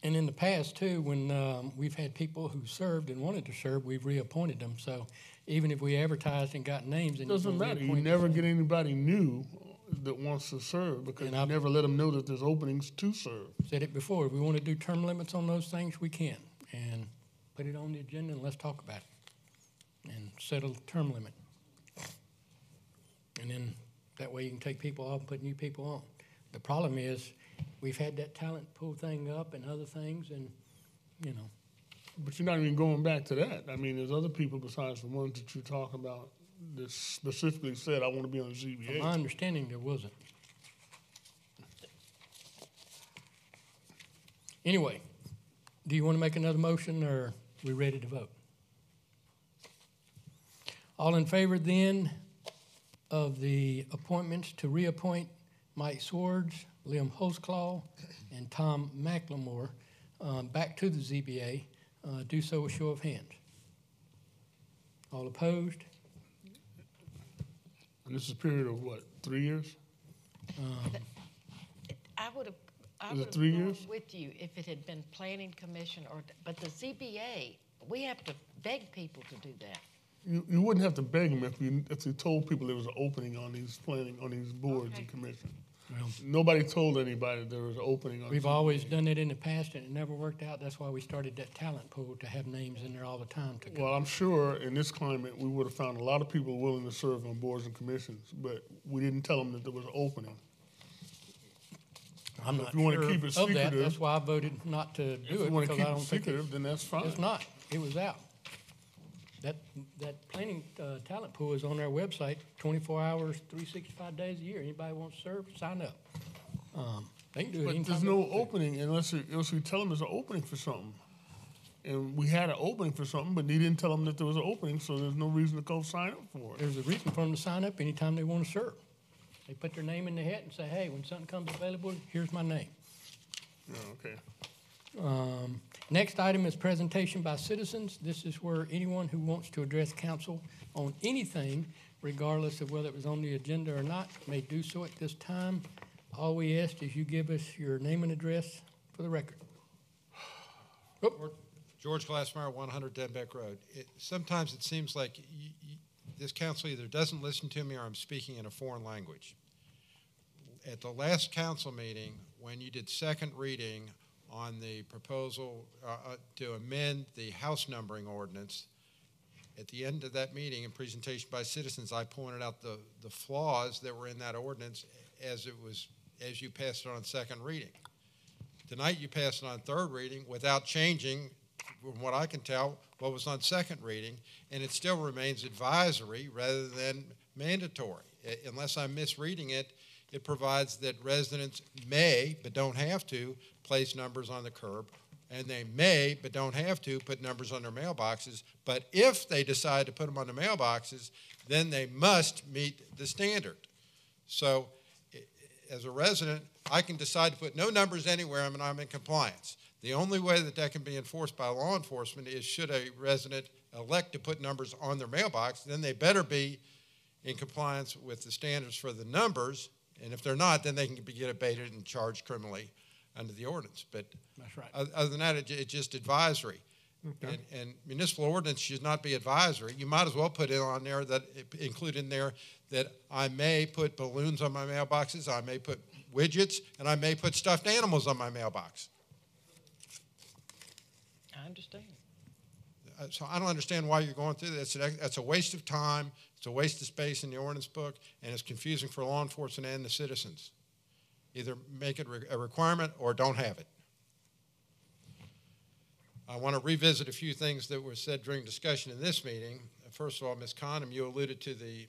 and in the past too, when we've had people who served and wanted to serve, we've reappointed them. So even if we advertised and got names, and Doesn't matter, you never get anybody new that wants to serve, because And you I've- never let them know that there's openings to serve. Said it before. If we want to do term limits on those things, we can, and put it on the agenda and let's talk about it and settle the term limit. And then that way you can take people off and put new people on. The problem is we've had that talent pool thing up and other things, and you know. But you're not even going back to that. I mean, there's other people besides the ones that you're talking about that specifically said, I want to be on the From ZBA. my understanding, there wasn't. Anyway, do you want to make another motion, or are we ready to vote? All in favor then of the appointments to reappoint Mike Swords, Liam Holzclaw, and Tom McLemore back to the ZBA, do so with show of hands. All opposed? And this is a period of what, 3 years? I would have, Is it 3 gone years? with you if it had been planning commission but the ZBA, we have to beg people to do that. You wouldn't have to beg them if you told people there was an opening on these boards and commissions. Well, Nobody told anybody there was an opening on. we've ZBA. always done it in the past, and it never worked out. That's why we started that talent pool, to have names in there all the time to go. Well, I'm sure in this climate, we would have found a lot of people willing to serve on boards and commissions, but we didn't tell them that there was an opening. I'm if not you wanna sure keep it of that. secretive- That's why I voted not to If do you it, want to because keep I it don't think secretive, then that's fine. it's not. It was out. That planning talent pool is on our website 24 hours, 365 days a year. Anybody wants to serve, sign up. They can do it But anytime. there's they no want to. opening unless we tell them there's an opening for something. And we had an opening for something, but they didn't tell them that there was an opening, so there's no reason to go sign up for it. There's a reason for them to sign up anytime they want to serve. They put their name in the hat and say, hey, when something comes available, here's my name. Yeah, okay. Next item is presentation by citizens. This is where anyone who wants to address council on anything, regardless of whether it was on the agenda or not, may do so at this time. All we ask is you give us your name and address for the record. George Glassmeyer, 100 Denbeck Road. Sometimes it seems like this council either doesn't listen to me or I'm speaking in a foreign language. At the last council meeting, when you did second reading on the proposal to amend the house numbering ordinance, at the end of that meeting and presentation by citizens, I pointed out the flaws that were in that ordinance as you passed it on second reading. Tonight you passed it on third reading without changing, from what I can tell, what was on second reading, and it still remains advisory rather than mandatory. Unless I'm misreading it, it provides that residents may, but don't have to, place numbers on the curb, and they may, but don't have to, put numbers on their mailboxes. But if they decide to put them on the mailboxes, then they must meet the standard. So as a resident, I can decide to put no numbers anywhere and I'm in compliance. The only way that can be enforced by law enforcement is should a resident elect to put numbers on their mailbox, then they better be in compliance with the standards for the numbers, and if they're not, then they can get abated and charged criminally under the ordinance. But That's right. other than that, it's just advisory. Okay. And municipal ordinance should not be advisory. You might as well put it on there that, include in there that I may put balloons on my mailboxes, I may put widgets, and I may put stuffed animals on my mailbox. I understand. So I don't understand why you're going through this. That's a waste of time, it's a waste of space in the ordinance book, and it's confusing for law enforcement and the citizens. Either make it a requirement or don't have it. I want to revisit a few things that were said during discussion in this meeting. First of all, Ms. Condon, you alluded to the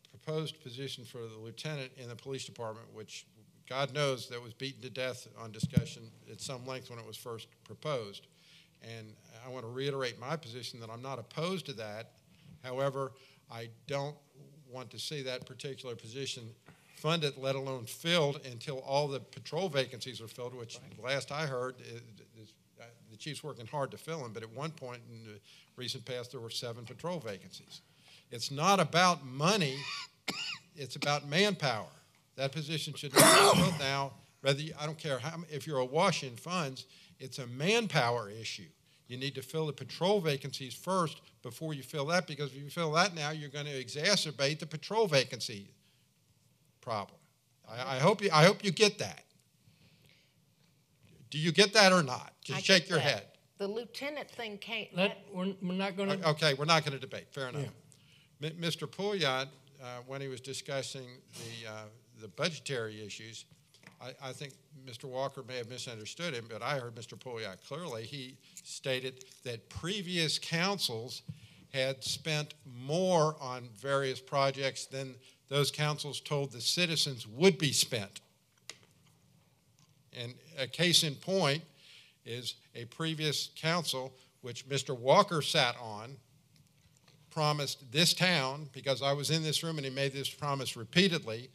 proposed position for the lieutenant in the police department, which God knows that was beaten to death on discussion at some length when it was first proposed. And I want to reiterate my position that I'm not opposed to that. However, I don't want to see that particular position funded, let alone filled, until all the patrol vacancies are filled, which last I heard, the chief's working hard to fill them, but at one point in the recent past, there were 7 patrol vacancies. It's not about money, it's about manpower. That position should not be filled now. I don't care if you're awash in funds, it's a manpower issue. You need to fill the patrol vacancies first before you fill that, because if you fill that now, you're going to exacerbate the patrol vacancy problem. I hope you get that. Do you get that or not? Just shake your head. The lieutenant thing can't. We're not going to. Okay, we're not going to debate. Fair enough. Yeah. Mr. Pouliot, when he was discussing the budgetary issues, I think Mr. Walker may have misunderstood him, but I heard Mr. Pouliot clearly. He stated that previous councils had spent more on various projects than those councils told the citizens would be spent. And a case in point is a previous council, which Mr. Walker sat on, promised this town, because I was in this room and he made this promise repeatedly,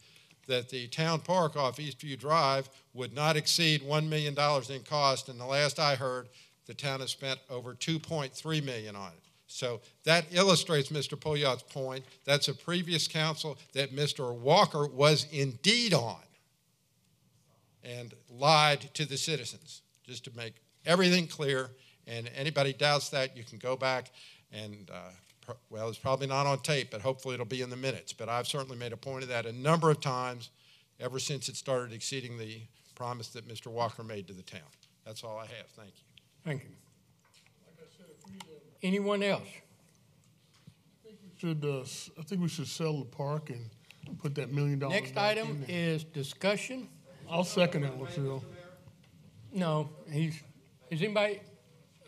that the town park off Eastview Drive would not exceed $1 million in cost, and the last I heard, the town has spent over $2.3 million on it. So that illustrates Mr. Pouliot's point. That's a previous council that Mr. Walker was indeed on and lied to the citizens, just to make everything clear. And anybody doubts that, you can go back and, well, it's probably not on tape, but hopefully it'll be in the minutes. But I've certainly made a point of that a number of times ever since it started exceeding the promise that Mr. Walker made to the town. That's all I have. Thank you. Thank you. Anyone else? I think we should sell the park and put that $1 million. Next item is discussion. I'll second that one, Phil. No, is anybody,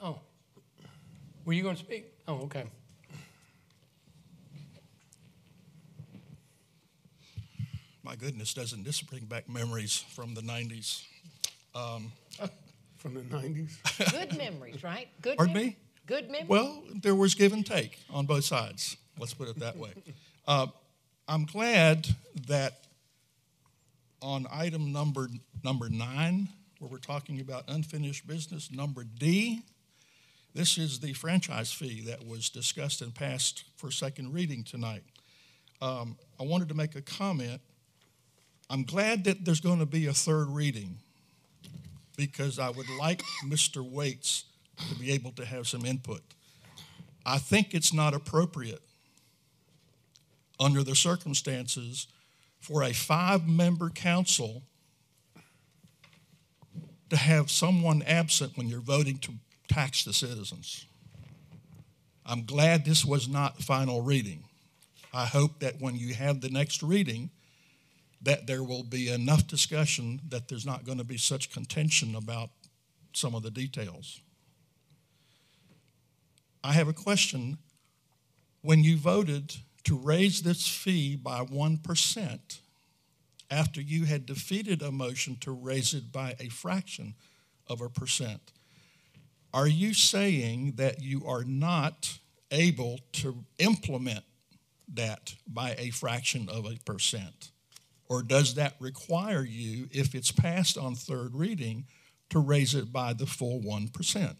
oh, were you going to speak? Oh, okay. My goodness, doesn't this bring back memories from the 90s? From the 90s? Good memories, right? Good Pardon me? Good memories? Well, there was give and take on both sides. Let's put it that way. I'm glad that on item number 9, where we're talking about unfinished business, number D, this is the franchise fee that was discussed and passed for second reading tonight. I wanted to make a comment. I'm glad that there's going to be a third reading, because I would like Mr. Waits to be able to have some input. I think it's not appropriate under the circumstances for a 5-member council to have someone absent when you're voting to tax the citizens. I'm glad this was not final reading. I hope that when you have the next reading, that there will be enough discussion that there's not going to be such contention about some of the details. I have a question. When you voted to raise this fee by 1%, after you had defeated a motion to raise it by a fraction of a percent, are you saying that you are not able to implement that by a fraction of a percent? Or does that require you, if it's passed on third reading, to raise it by the full 1%?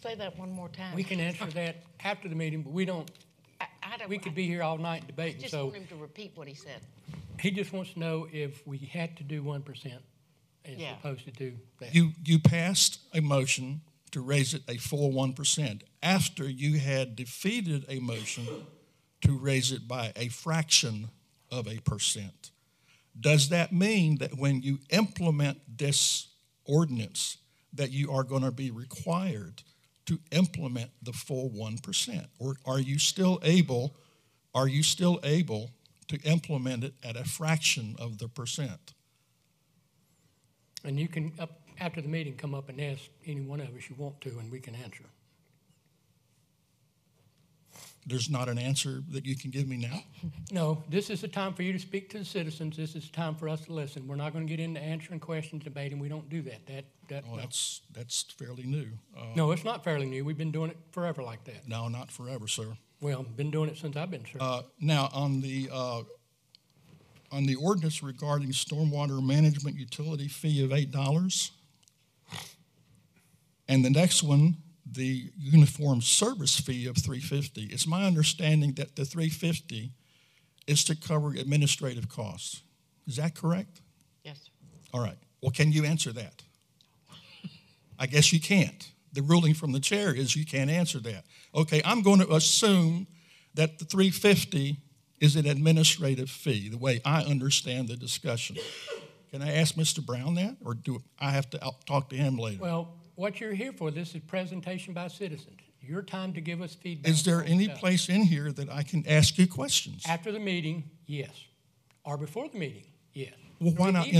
Say that one more time. We can answer that after the meeting, but we don't, we could be here all night debating. I just So want him to repeat what he said. he just wants to know if we had to do 1%, is Yeah. supposed to do that. You passed a motion to raise it a full 1% after you had defeated a motion to raise it by a fraction of a percent. Does that mean that when you implement this ordinance, that you are going to be required to implement the full 1%? Or are you still able to implement it at a fraction of the percent? And you can, after the meeting, come up and ask any one of us you want to, and we can answer. There's not an answer that you can give me now? No, this is the time for you to speak to the citizens. This is the time for us to listen. We're not going to get into answering questions, debating. We don't do that. Oh, No. that's fairly new. No, it's not fairly new. We've been doing it forever like that. No, not forever, sir. Well, been doing it since I've been serving. Now, on the ordinance regarding stormwater management utility fee of $8, and the next one, the uniform service fee of $350. It's my understanding that the $350 is to cover administrative costs. Is that correct? Yes, sir. All right. Well, can you answer that? I guess you can't. The ruling from the chair is you can't answer that. Okay, I'm going to assume that the $350 is an administrative fee, the way I understand the discussion. Can I ask Mr. Brown that, or do I have to talk to him later? Well, what you're here for, this is presentation by citizens. Your time to give us feedback. Is there on any stuff. place in here that I can ask you questions? After the meeting, yes. Or before the meeting, yes. Well, why Through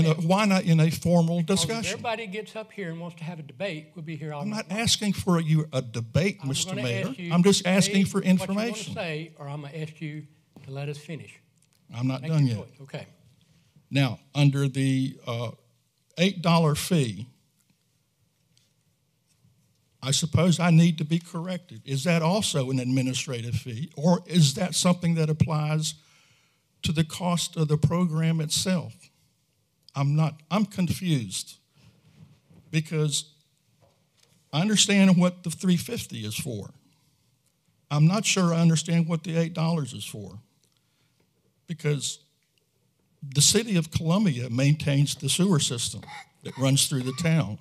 not in a formal Because if discussion? everybody gets up here and wants to have a debate, we'll be here all I'm night not long. asking for a debate, I'm Mr. gonna Mayor. ask you I'm just to asking say for what you wanna information. say, or I'm going to ask you to let us finish. I'm not Make done your yet. choice. Okay. Now, under the $8 fee, I suppose I need to be corrected. Is that also an administrative fee, or is that something that applies to the cost of the program itself? I'm confused because I understand what the $350 is for. I'm not sure I understand what the $8 is for, because the city of Columbia maintains the sewer system that runs through the town.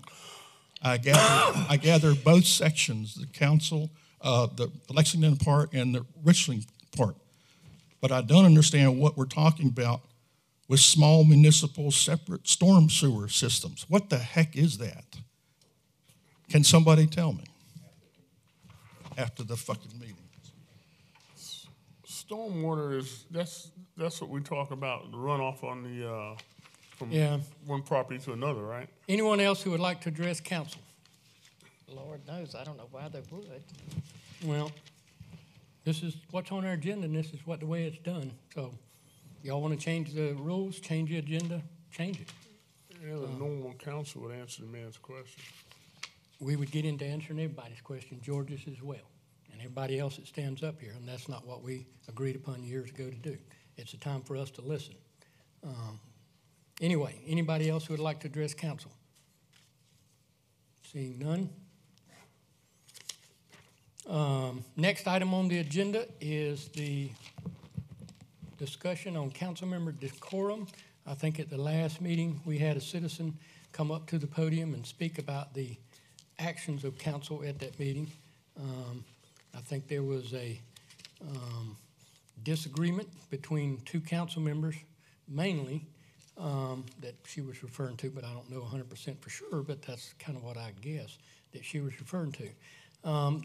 I gather both sections, the council, the Lexington part and the Richland part. But I don't understand what we're talking about with small municipal separate storm sewer systems. What the heck is that? Can somebody tell me? After the fucking meeting. Stormwater that's what we talk about, the runoff on the, from Yeah. one property to another, right? Anyone else who would like to address council? Lord knows, I don't know why they would. Well, this is what's on our agenda, and this is the way it's done. So, y'all want to change the rules, change the agenda, change it. Yeah, the normal council would answer the man's question. We would get into answering everybody's question, George's as well, and everybody else that stands up here, and that's not what we agreed upon years ago to do. It's a time for us to listen. Anyway, anybody else who would like to address council? Seeing none. Next item on the agenda is the discussion on council member decorum. I think at the last meeting, we had a citizen come up to the podium and speak about the actions of council at that meeting. I think there was a disagreement between two council members, mainly, that she was referring to, but I don't know 100% for sure, but that's kind of what I guess that she was referring to.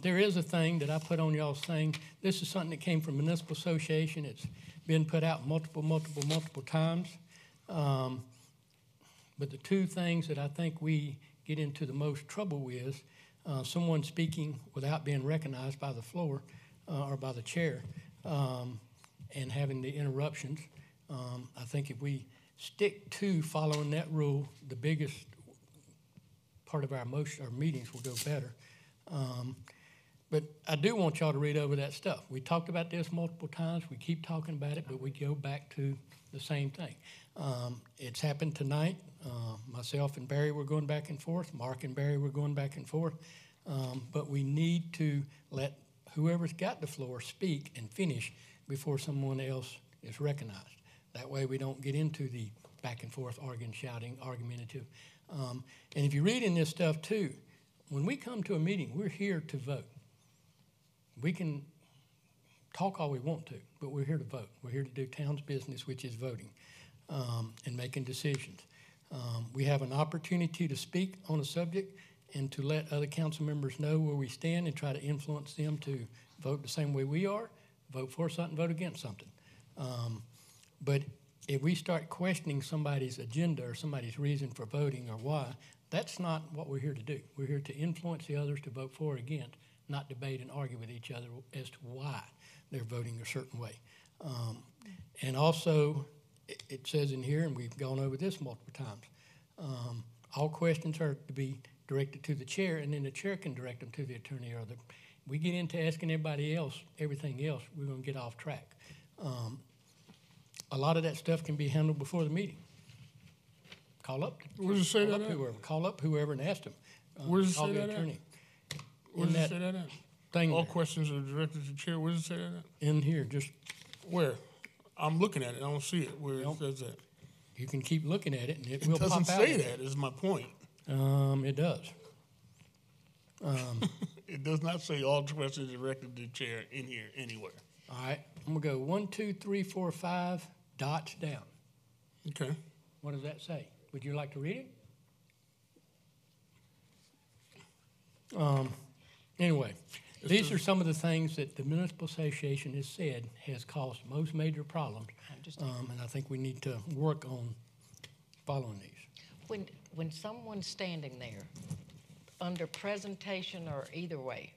There is a thing that I put on y'all's thing. This is something that came from Municipal Association. It's been put out multiple times. But the two things that I think we get into the most trouble with, someone speaking without being recognized by the floor or by the chair, and having the interruptions. I think if we stick to following that rule, the biggest part of our meetings will go better. But I do want y'all to read over that stuff. We talked about this multiple times. We keep talking about it, but we go back to the same thing. It's happened tonight. Myself and Barry were going back and forth. Mark and Barry were going back and forth. But we need to let whoever's got the floor speak and finish before someone else is recognized. That way we don't get into the back and forth arguing, shouting, argumentative. And if you read in this stuff too, when we come to a meeting, we're here to vote. We can talk all we want to, but we're here to vote. We're here to do town's business, which is voting and making decisions. We have an opportunity to speak on a subject and to let other council members know where we stand and try to influence them to vote the same way we are, vote for something, vote against something. But if we start questioning somebody's agenda or somebody's reason for voting or why, that's not what we're here to do. We're here to influence the others to vote for or against, not debate and argue with each other as to why they're voting a certain way. And also, it says in here, and we've gone over this multiple times, all questions are to be directed to the chair, and then the chair can direct them to the attorney or the. We get into asking everybody else, everything else, we're going to get off track. A lot of that stuff can be handled before the meeting. Call up. Where does it say that at? Call up whoever and ask them. Where does it Call say the that at? attorney. Where does it say that at? Thing All there. questions are directed to the chair. Where does it say that at? In here, just Where? I'm looking at it. I don't see it. Where it says that? you can keep looking at it, and it It will pop out. doesn't say that. Is my point. It does. It does not say all questions directed to the chair in here anywhere. All right, I'm gonna go 1, 2, 3, 4, 5 dots down. Okay. What does that say? Would you like to read it? Anyway, these are some of the things that the municipal association has said has caused most major problems. And I think we need to work on following these. When someone's standing there under presentation or either way,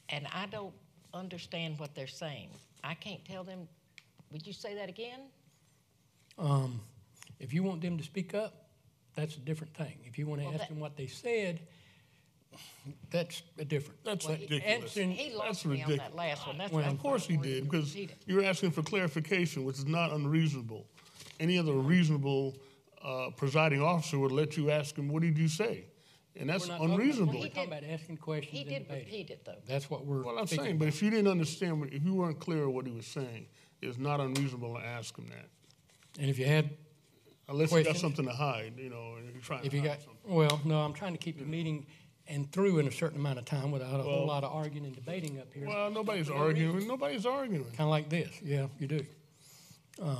and I don't understand what they're saying, I can't tell them, would you say that again? If you want them to speak up, that's a different thing. If you want to ask them what they said, that's a different. That's but ridiculous. answering- He lost That's me on ridiculous. that last one. That's Well, why Of course he I wanted did, to because repeat it. you're asking for clarification, which is not unreasonable. Any other reasonable presiding officer would let you ask him, what did you say? And that's We're not talking about- unreasonable. We're talking about asking questions He and did debating. repeat it, though. That's what we're Well, I'm speaking saying, but if you didn't understand, if you weren't clear what he was saying, it's not unreasonable to ask him that. And if you had, Unless you got Questions? something to hide, and you're trying if to you hide got, something. well, no, I'm trying to keep the meeting and through in a certain amount of time without a whole lot of arguing and debating up here. Well, nobody's For no arguing. reason. Nobody's arguing. Kind of like this, yeah, you do.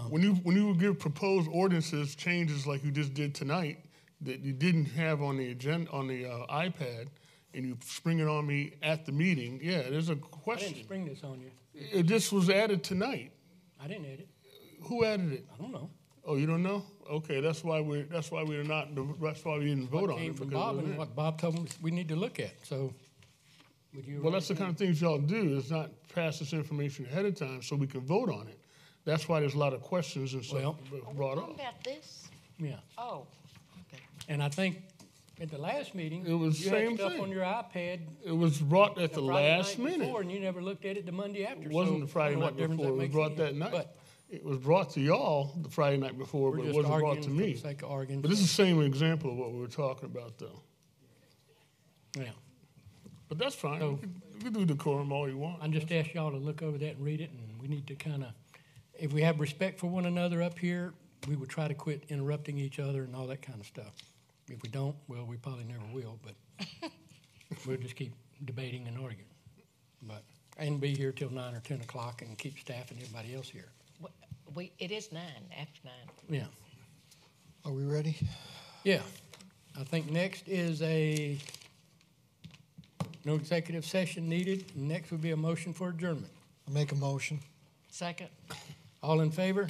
When you give proposed ordinances changes like you just did tonight that you didn't have on the agenda on the iPad, and you spring it on me at the meeting, yeah, there's a I question. didn't spring this on you. It just was added tonight. I didn't edit. Who added it? I don't know. Oh, you don't know? Okay, that's why we didn't vote What on came it from because Bob it and wasn't. what Bob told us we need to look at, so would you? Well, that's the kind of things y'all do, is not pass this information ahead of time so we can vote on it. That's why there's a lot of questions and stuff Well- brought Talking up. about this? Yeah, Oh, okay. and I think at the last meeting, It was you same had stuff thing. on your iPad It was brought at the the Friday last night minute. before, and you never looked at it the Monday after. It wasn't so the Friday I don't know night what difference before, it was makes brought to you. that night. But It was brought to y'all the Friday night before, we're but it just wasn't brought arguing to for me. the sake of arguing. But this is the same example of what we were talking about, though. Yeah, But that's fine. So- We can do decorum all you want. I just asked y'all to look over that and read it, and we need to kind of, if we have respect for one another up here, we would try to quit interrupting each other and all that kind of stuff. If we don't, well, we probably never will, but we'll just keep debating and arguing. But, and be here till 9 or 10 o'clock and keep staff and everybody else here. It is 9, after 9. Yeah, Are we ready? yeah. I think next is no executive session needed. Next would be a motion for adjournment. I make a motion. Second? All in favor?